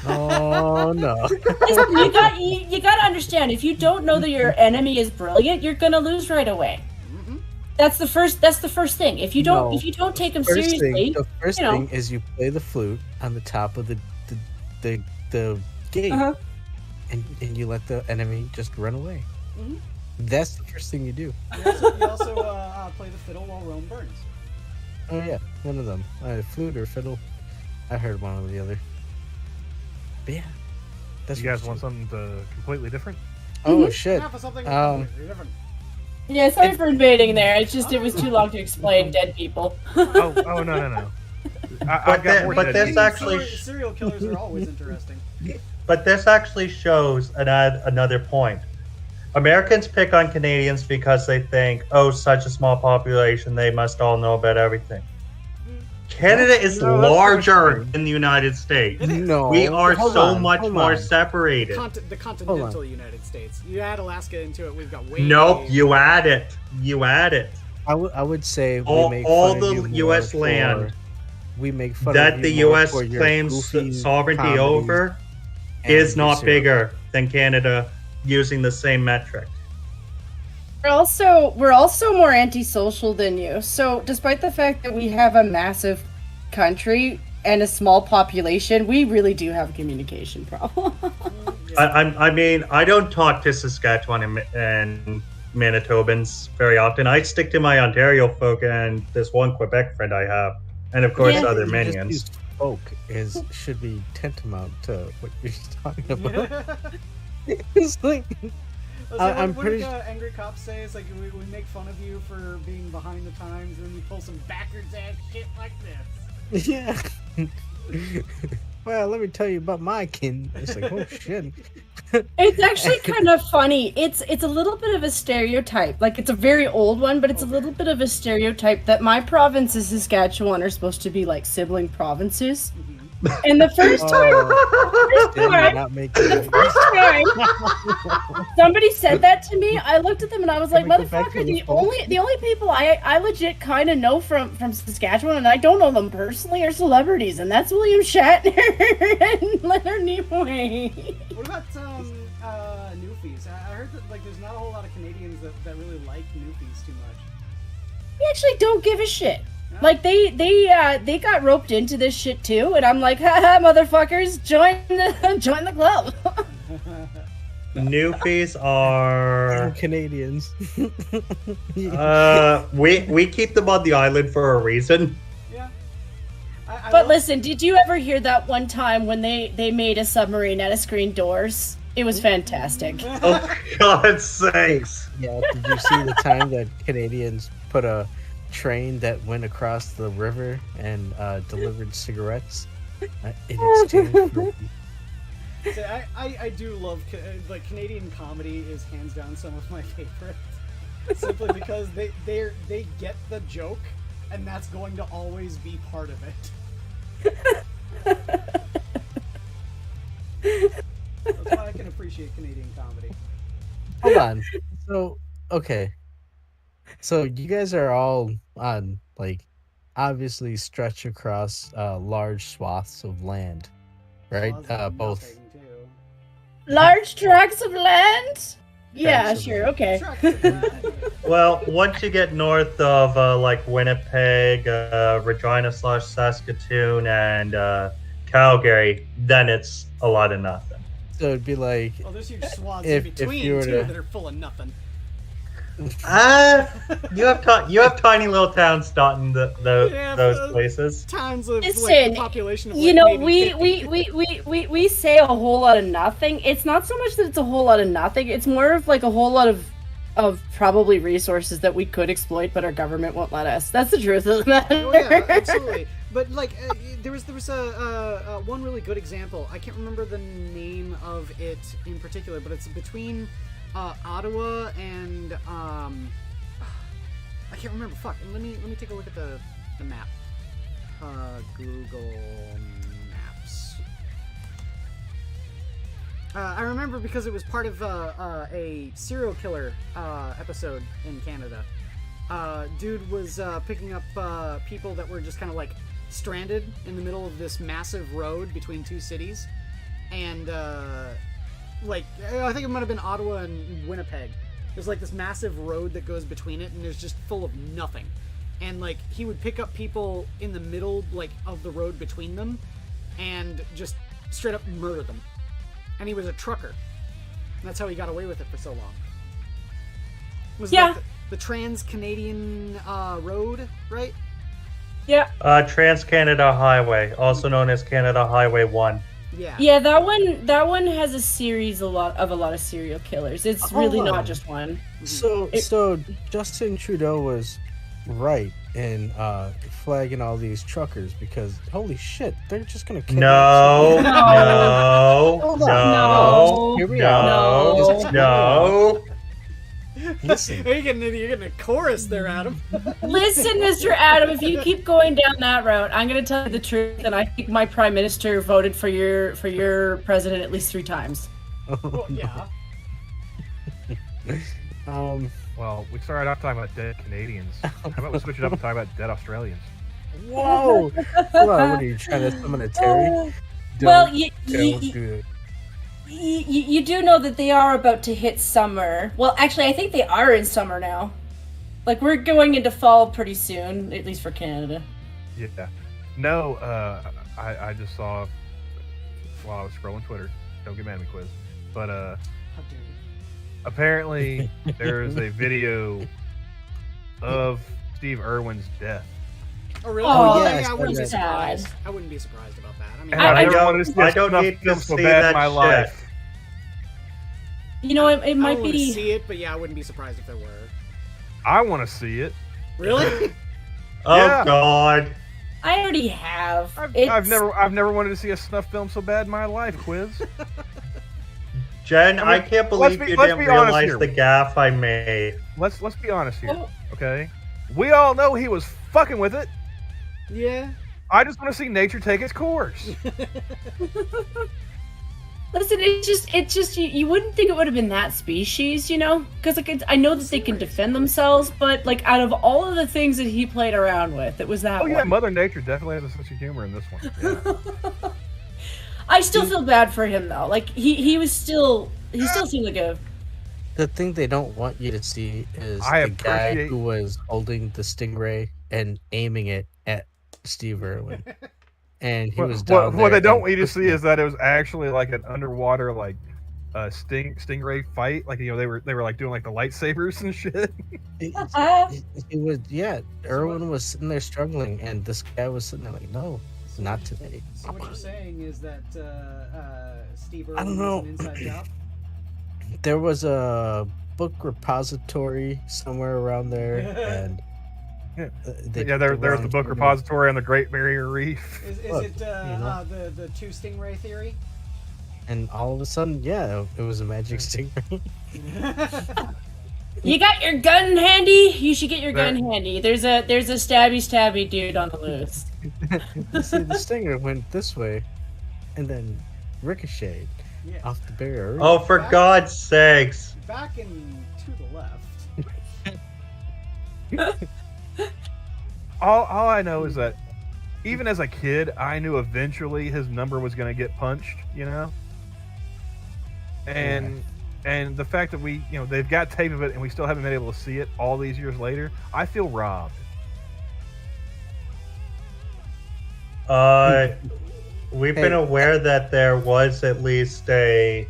Oh no. Listen, you gotta understand, if you don't know that your enemy is brilliant, you're gonna lose right away. Mm-hmm. That's the first thing. If you don't take him seriously, the first thing is you play the flute on the top of the gate, and you let the enemy just run away. Mm-hmm. That's the first thing you do. You also play the fiddle while Rome burns. Oh yeah, one of them. Flute or fiddle. I heard one or the other. But yeah. You guys want something completely different? Oh shit. Yeah, sorry for invading there. It's just it was too long to explain dead people. Oh no. But this actually serial killers are always interesting. But this actually shows another point. Americans pick on Canadians because they think, oh, such a small population, they must all know about everything. Canada is larger than the United States. No, we are so much more separated. The continental United States. You add Alaska into it, we've got way. Nope, you add it. You add it. I would say we all, make all fun the of you U.S. more land we make fun that of the you more U.S. for your claims goofy sovereignty comedies over and is your not serial. bigger than Canada using the same metric. We're also more antisocial than you. So despite the fact that we have a massive country and a small population, we really do have a communication problem. I mean, I don't talk to Saskatchewan and Manitobans very often. I stick to my Ontario folk and this one Quebec friend I have, and of course other minions. Folk should be tantamount to what you're talking about. It's like I'm what pretty. did Angry Cop say? It's like we make fun of you for being behind the times, and then you pull some backwards ass shit like this. Yeah. Well, let me tell you about my kin. It's like, oh shit. It's actually kind of funny. It's a little bit of a stereotype. Like, it's a very old one, but it's a little bit of a stereotype that my province and Saskatchewan are supposed to be like sibling provinces. And the first time, somebody said that to me, I looked at them and I was like, motherfucker, the only people I legit kind of know from Saskatchewan, and I don't know them personally, are celebrities, and that's William Shatner and Leonard Nimoy. What about Newfies? I heard that like there's not a whole lot of Canadians that really like Newfies too much. We actually don't give a shit. Like they got roped into this shit too, and I'm like, haha, motherfuckers, join the club. Newfies are Canadians. we keep them on the island for a reason. Yeah. But listen, did you ever hear that one time when they made a submarine out of screen doors? It was fantastic. Oh, God's sakes. Yeah, did you see the time that Canadians put a train that went across the river and delivered cigarettes in exchange for... See, I do love like Canadian comedy is hands down some of my favorite, simply because they get the joke, and that's going to always be part of it. That's why I can appreciate Canadian comedy. Hold on. So, okay. So you guys are all on, like, obviously stretched across large swaths of land, right? Both. Large tracts of land? Yeah, sure, okay. Well, once you get north of like Winnipeg, Regina/Saskatoon, and Calgary, then it's a lot of nothing. So it'd be like, oh, there's huge swaths in between too that are full of nothing. You have tiny little towns dotting those places. Towns of Listen, like the population of like, you know, maybe we say a whole lot of nothing. It's not so much that it's a whole lot of nothing. It's more of like a whole lot of probably resources that we could exploit, but our government won't let us. That's the truth of the matter. Oh yeah, absolutely. But like, there was a one really good example. I can't remember the name of it in particular, but it's between Ottawa and I can't remember. Fuck. Let me take a look at the map. Google Maps. I remember because it was part of a serial killer episode in Canada. Dude was picking up people that were just kind of like stranded in the middle of this massive road between two cities, and like, I think it might have been Ottawa and Winnipeg. There's like this massive road that goes between it, and there's just full of nothing. And like, he would pick up people in the middle, like, of the road between them, and just straight up murder them. And he was a trucker. And that's how he got away with it for so long. Was like the Trans-Canadian Road, right? Yeah. Trans-Canada Highway, also known as Canada Highway 1. Yeah. Yeah, that one has a series a lot of serial killers. It's really not just one. So Justin Trudeau was right in flagging all these truckers because holy shit, they're just gonna kill No. Here we are. Listen. You're getting a chorus there, Adam. Listen, Mr. Adam, if you keep going down that route, I'm going to tell you the truth, and I think my prime minister voted for your president at least 3 times. Well, yeah. Well, we started off talking about dead Canadians. How about we switch it up and talk about dead Australians? Whoa! Hold on, what are you trying to summon a Terry? Well, you do know that they are about to hit summer. Well, actually, I think they are in summer now. Like, we're going into fall pretty soon, at least for Canada. Yeah. No, I just saw while I was scrolling Twitter. Don't get mad at me, Quiz. But apparently there is a video of Steve Irwin's death. Oh, really? Oh, yeah, I wouldn't be surprised. I wouldn't be surprised about that. I mean, I don't need to see that in my life. You know, it might I be. To see it, but yeah, I wouldn't be surprised if there were. I want to see it. Really? Oh God! I already have. I've never wanted to see a snuff film so bad in my life. Quiz. Jen, I can't believe you didn't realize the gaffe I made. Let's be honest here, okay? We all know he was fucking with it. Yeah. I just want to see nature take its course. Listen, it's just you wouldn't think it would have been that species, you know? Because like I know that they can defend themselves, but like out of all of the things that he played around with, it was that one. Oh yeah, Mother Nature definitely has a sense of humor in this one. Yeah. I still feel bad for him though. Like he still seemed like a. The thing they don't want you to see is the guy who was holding the stingray and aiming it at Steve Irwin. And he was down there. What they don't want you to see is that it was actually like an underwater like stingray fight. Like, you know, they were like doing like the lightsabers and shit. He was Irwin was sitting there struggling, and this guy was sitting there like, no, not today. So what you're saying is that Steve I don't Irwin know. was an inside job? There was a book repository somewhere around there, and there's the book repository on the Great Barrier Reef. Is it the 2 stingray theory? And all of a sudden, it was a magic stingray. You got your gun handy? You should get your gun handy. There's a stabby dude on the loose. See, the stinger went this way, and then ricocheted off the barrier. Oh, for God's sakes! Back and to the left. All I know is that even as a kid, I knew eventually his number was going to get punched, you know? And the fact that they've got tape of it and we still haven't been able to see it all these years later, I feel robbed. We've been aware that there was at least a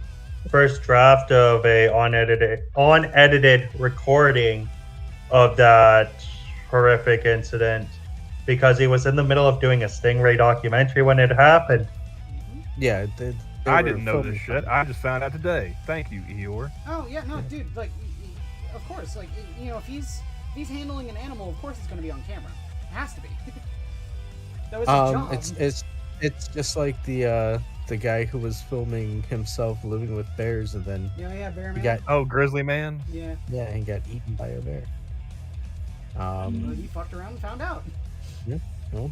first draft of a unedited recording of that horrific incident because he was in the middle of doing a stingray documentary when it happened. Yeah, I didn't know this shit. I just found out today. Thank you, Eeyore. Oh yeah, no, dude. Like, of course, like, you know, if he's handling an animal, of course it's going to be on camera. It has to be. That was his job. It's just like the guy who was filming himself living with bears, and then Bear Man. Grizzly Man. Yeah, he got eaten by a bear. He fucked around and found out. Yeah. Well,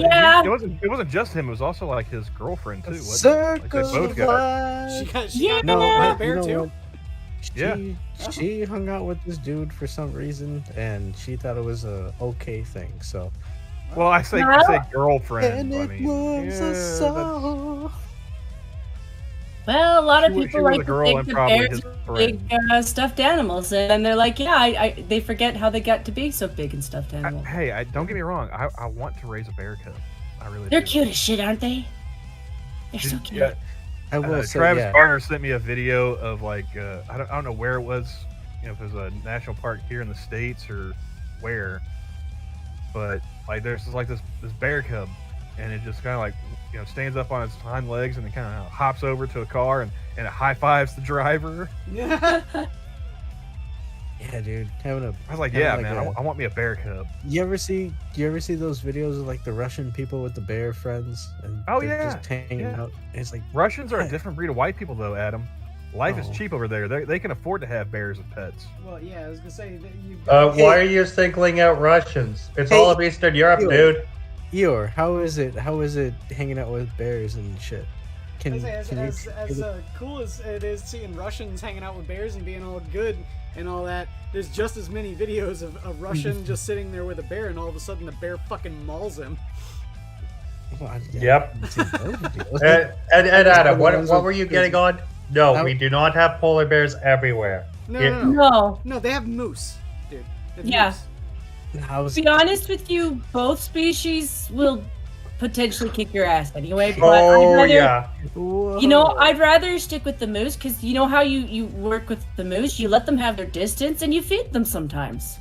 it wasn't just him. It was also like his girlfriend too. Circle both got She got bear too. She hung out with this dude for some reason, and she thought it was a okay thing. So, well, I say girlfriend. And it was a song. Well, a lot of people like to think the bears are big stuffed animals, and they're like, they forget how they got to be so big and stuffed animals. Hey, don't get me wrong. I want to raise a bear cub. I really They're do. cute as shit, aren't they? They're so cute. Yeah. I will say, Travis Garner sent me a video of like I don't know where it was, if it was a national park here in the States or where, but like there's just like this bear cub, and it just kind of like stands up on its hind legs and it kind of hops over to a car and it high fives the driver. Yeah, dude. I was like, man, I want me a bear cub. You ever see those videos of like the Russian people with the bear friends? And just hanging out. And it's like Russians are a different breed of white people, though, Adam. Life is cheap over there. They can afford to have bears as pets. Well, yeah, I was gonna say that you've why are you singling out Russians? It's all of Eastern Europe, dude. Eeyore, how is it hanging out with bears and shit? As cool as it is seeing Russians hanging out with bears and being all good and all that, there's just as many videos of a Russian just sitting there with a bear and all of a sudden the bear fucking mauls him. Yep. and Adam, what were you getting on? No, we do not have polar bears everywhere. No, they have moose, dude. Yeah. To be honest with you, both species will potentially kick your ass anyway. But I'd rather stick with the moose because you know how you work with the moose? You let them have their distance and you feed them sometimes.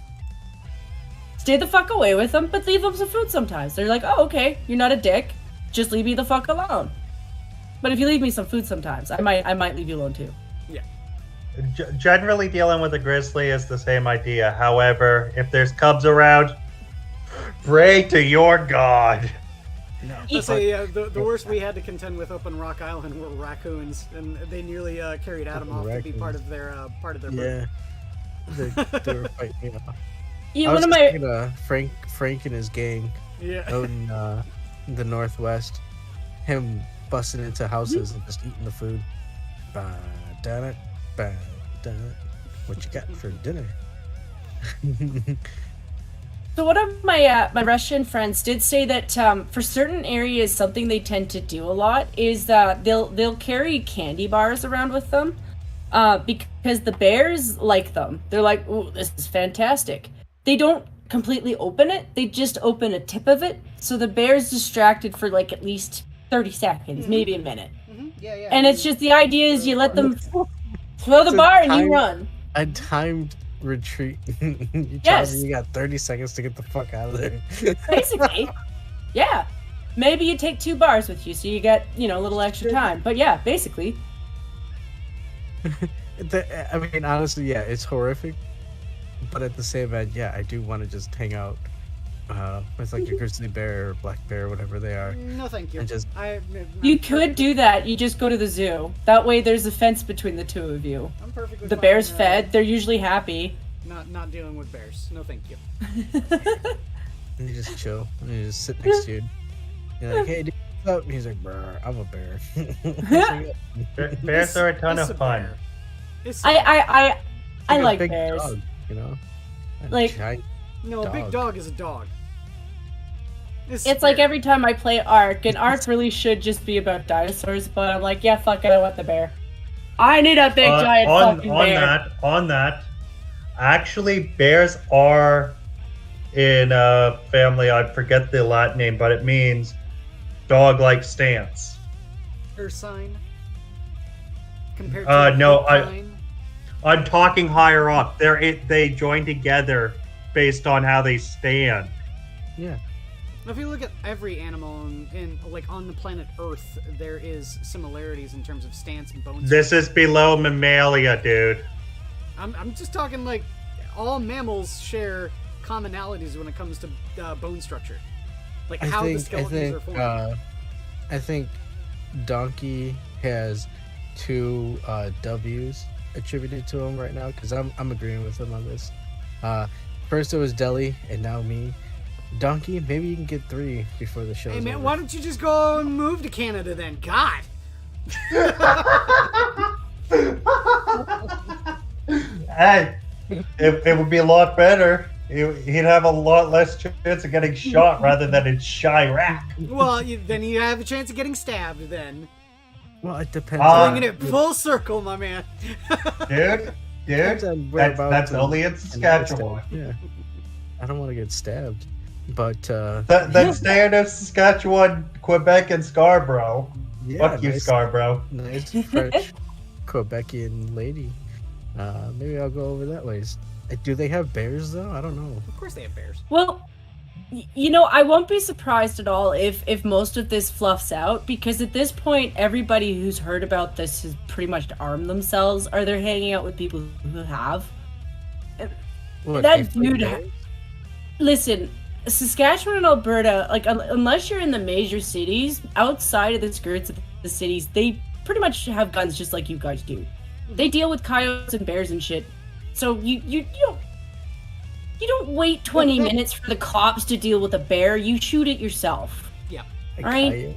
Stay the fuck away with them, but leave them some food sometimes. They're like, oh, okay, you're not a dick. Just leave me the fuck alone. But if you leave me some food sometimes, I might leave you alone too. Yeah. Generally, dealing with a grizzly is the same idea. However, if there's cubs around, pray to your god. No. Let's say the worst we had to contend with up on Rock Island were raccoons, and they nearly carried Adam off to be part of their Yeah, they were fighting me off. Yeah, I was thinking of Frank and his gang. Yeah. Out in the Northwest, him busting into houses and just eating the food. Ba-da-da, ba-da-da. What you got for dinner? So one of my Russian friends did say that for certain areas, something they tend to do a lot is that they'll carry candy bars around with them because the bears like them. They're like, ooh, this is fantastic. They don't completely open it. They just open a tip of it. So the bear's distracted for like at least 30 seconds, maybe a minute. Yeah. And it's just the idea is you let them throw the bar and you run. A timed retreat. You got 30 seconds to get the fuck out of there. Basically. Yeah. Maybe you take 2 bars with you so you get, a little extra time. But yeah, basically. I mean, honestly, yeah, it's horrific. But at the same end, yeah, I do want to just hang out with like a grizzly bear or black bear or whatever they are. No, thank you. And just you could do that. You just go to the zoo. That way, there's a fence between the two of you. I'm perfectly The fine, bear's fed. They're usually happy. Not dealing with bears. No, thank you. And you just chill. And you just sit next to you. You're like, hey, dude, what's up? And he's like, brr, I'm a bear. Bears are a ton of fun. I like big bears. Dog, A big dog is a dog. It's like every time I play Ark, and Ark really should just be about dinosaurs, but I'm like, yeah, fuck it, I want the bear. I need a big giant fucking bear. On that, actually, bears are in a family, I forget the Latin name, but it means dog-like stance. Ursine? Compared to no, I'm talking higher up. They join together based on how they stand. Yeah. If you look at every animal in on the planet Earth, there is similarities in terms of stance and bone. This is below mammalia, dude. I'm just talking like all mammals share commonalities when it comes to bone structure, like how the skeletons are formed. I think donkey has 2 W's attributed to him right now because I'm agreeing with him on this. First it was Deli and now me. Donkey, maybe you can get 3 before the show's Hey man, over. why don't you just go and move to Canada then? God. Hey, it would be a lot better. He'd have a lot less chance of getting shot rather than in Chirac. Well, then you have a chance of getting stabbed then. Well, it depends. Bringing it full circle, my man. Dude, that's only in Saskatchewan. Yeah, I don't want to get stabbed, but then stay in Saskatchewan, Quebec, and Scarborough. Yeah, Fuck you, nice, Scarborough. Nice French Quebecian lady. Maybe I'll go over that ways. Do they have bears though? I don't know. Of course they have bears. Well, I won't be surprised at all if most of this fluffs out, because at this point, everybody who's heard about this has pretty much armed themselves, or they're hanging out with people who have. What, that dude. Listen, Saskatchewan and Alberta, unless you're in the major cities, outside of the skirts of the cities, they pretty much have guns just like you guys do. They deal with coyotes and bears and shit. So you don't wait 20 minutes for the cops to deal with a bear. You shoot it yourself. Yeah. All right. Coyote.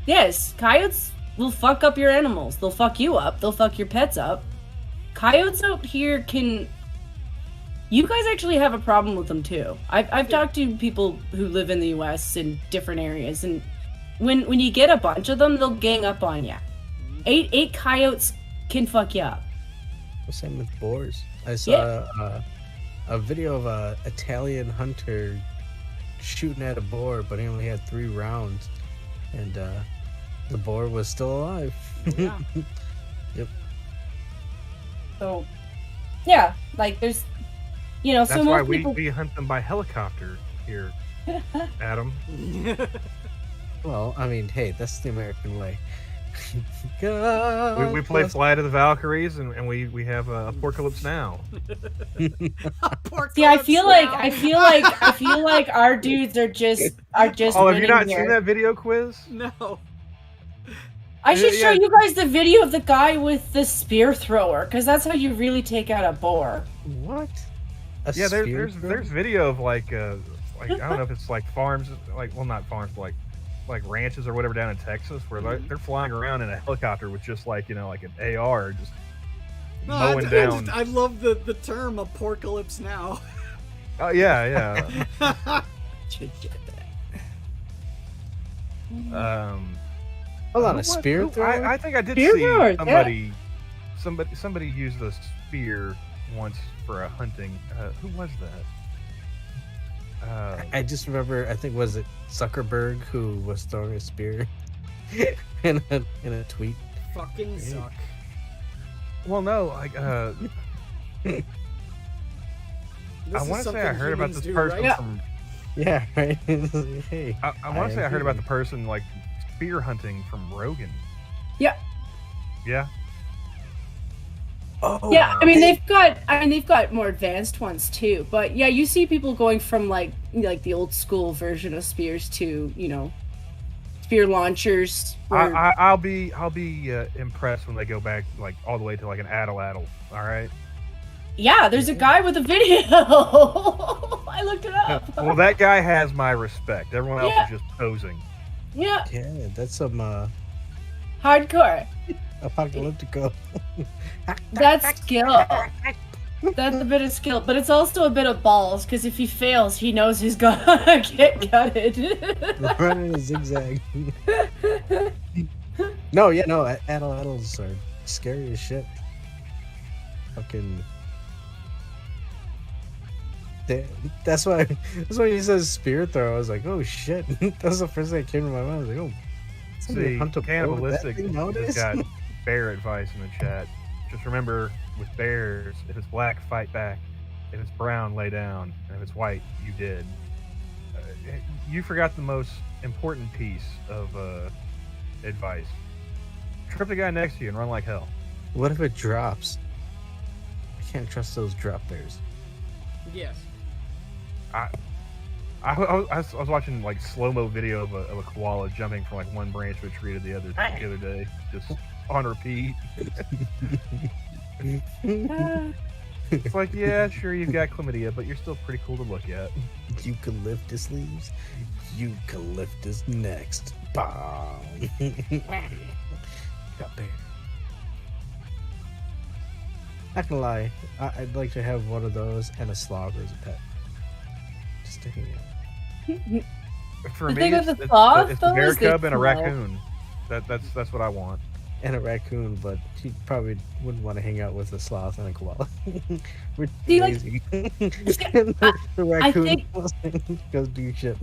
Yes, coyotes will fuck up your animals. They'll fuck you up. They'll fuck your pets up. Coyotes out here can. You guys actually have a problem with them too. I've talked to people who live in the U.S. in different areas, and when you get a bunch of them, they'll gang up on you. Eight coyotes can fuck you up. Same with boars. I saw a video of a Italian hunter shooting at a boar, but he only had 3 rounds, and the boar was still alive. Yeah. Yep. So, yeah, like there's, That's so why most people... we hunt them by helicopter here, Adam. Well, I mean, hey, that's the American way. We play Flight of the Valkyries, and we have Apocalypse Now. See, I feel like our dudes are just. Oh, have you not here. seen that video quiz? No. I should show you guys the video of the guy with the spear thrower, because that's how you really take out a boar. What? There's video of like I don't know if it's like farms, not farms, but like ranches or whatever down in Texas, where they're flying around in a helicopter with just like an AR just mowing down. I love the term Apocalypse Now. Oh yeah. Hold on, a spear thrower? I think I did spear see thrower, somebody used a spear once for a hunting. Who was that? I just remember, I think, was it Zuckerberg who was throwing a spear in a tweet? Fucking Zuck. Well, no, like I want to say I heard about this person from. Yeah, right. Hey, I want to say I heard about the person like spear hunting from Rogan. Yeah. Yeah. Oh. Yeah, I mean they've got more advanced ones too, but yeah, you see people going from like the old school version of spears to spear launchers. I'll be impressed when they go back like all the way to like an addle. All right. Yeah, there's a guy with a video. I looked it up. Well, that guy has my respect. Everyone else is just posing. Yeah. Yeah, that's some hardcore. Apocalyptico. That's skill. That's a bit of skill, but it's also a bit of balls, because if he fails, he knows he's gonna get gutted. Running a zigzag. No, addles are scary as shit. Fucking. That's why he says spear throw. I was like, oh shit. That was the first thing that came to my mind. I was like, oh. See, Cannibalistic has got bear advice in the chat. Just remember, with bears, if it's black, fight back. If it's brown, lay down. And if it's white, you did. You forgot the most important piece of advice. Trip the guy next to you and run like hell. What if it drops? I can't trust those drop bears. Yes. I was watching like slow-mo video of a koala jumping from like one branch of a tree to the other day, just on repeat. It's like, yeah, sure, you've got chlamydia, but you're still pretty cool to look at. Eucalyptus leaves. Eucalyptus next. Bomb. Got bear. Not gonna lie, I'd like to have one of those and a slog as a pet. Just to hang out. For me, it's a bear cub and a raccoon. That's what I want. And a raccoon, but he probably wouldn't want to hang out with a sloth and a koala. We're lazy. The raccoon goes do shit.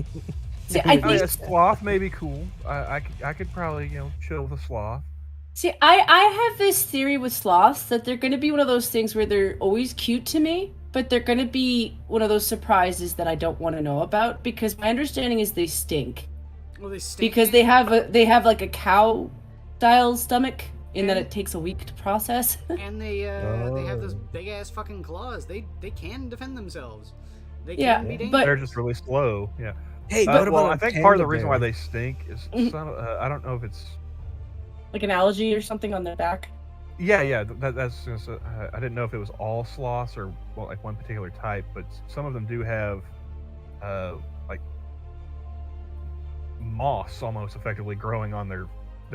See, I think a sloth may be cool. I could probably chill with a sloth. See, I have this theory with sloths that they're going to be one of those things where they're always cute to me, but they're going to be one of those surprises that I don't want to know about, because my understanding is they stink. Well, they stink because they have like a cow style stomach, in that it takes a week to process. And they have those big ass fucking claws. They can defend themselves. They can be dangerous. But they're just really slow. Yeah. Hey, I think part of the reason why they stink is I don't know if it's like an allergy or something on their back. Yeah. That's just, I didn't know if it was all sloths or like one particular type, but some of them do have like moss almost effectively growing on their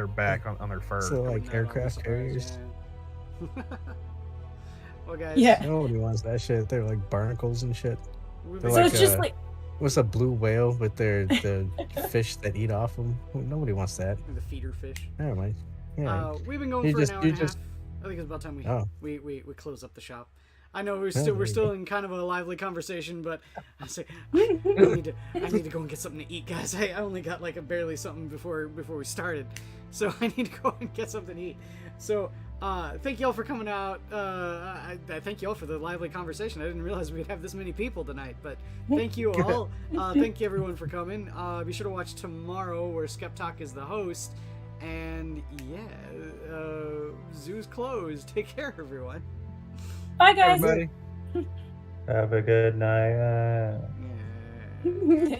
back on their fur. So like aircraft carriers. Well, guys. Yeah. Nobody wants that shit. They're like barnacles and shit. So like, it's just like. What's a blue whale with the fish that eat off them? Nobody wants that. The feeder fish. Never mind. Yeah. We've been going for an hour and a half. I think it's about time we close up the shop. I know we're still in kind of a lively conversation, but I say I need to go and get something to eat, guys. I only got like barely something before we started, so I need to go and get something to eat. So thank y'all for coming out. I thank y'all for the lively conversation. I didn't realize we'd have this many people tonight, but thank you all. Thank you everyone for coming. Be sure to watch tomorrow where Skep Tock is the host. And yeah, zoo's closed. Take care, everyone. Bye, guys. Everybody. Have a good night. Yeah.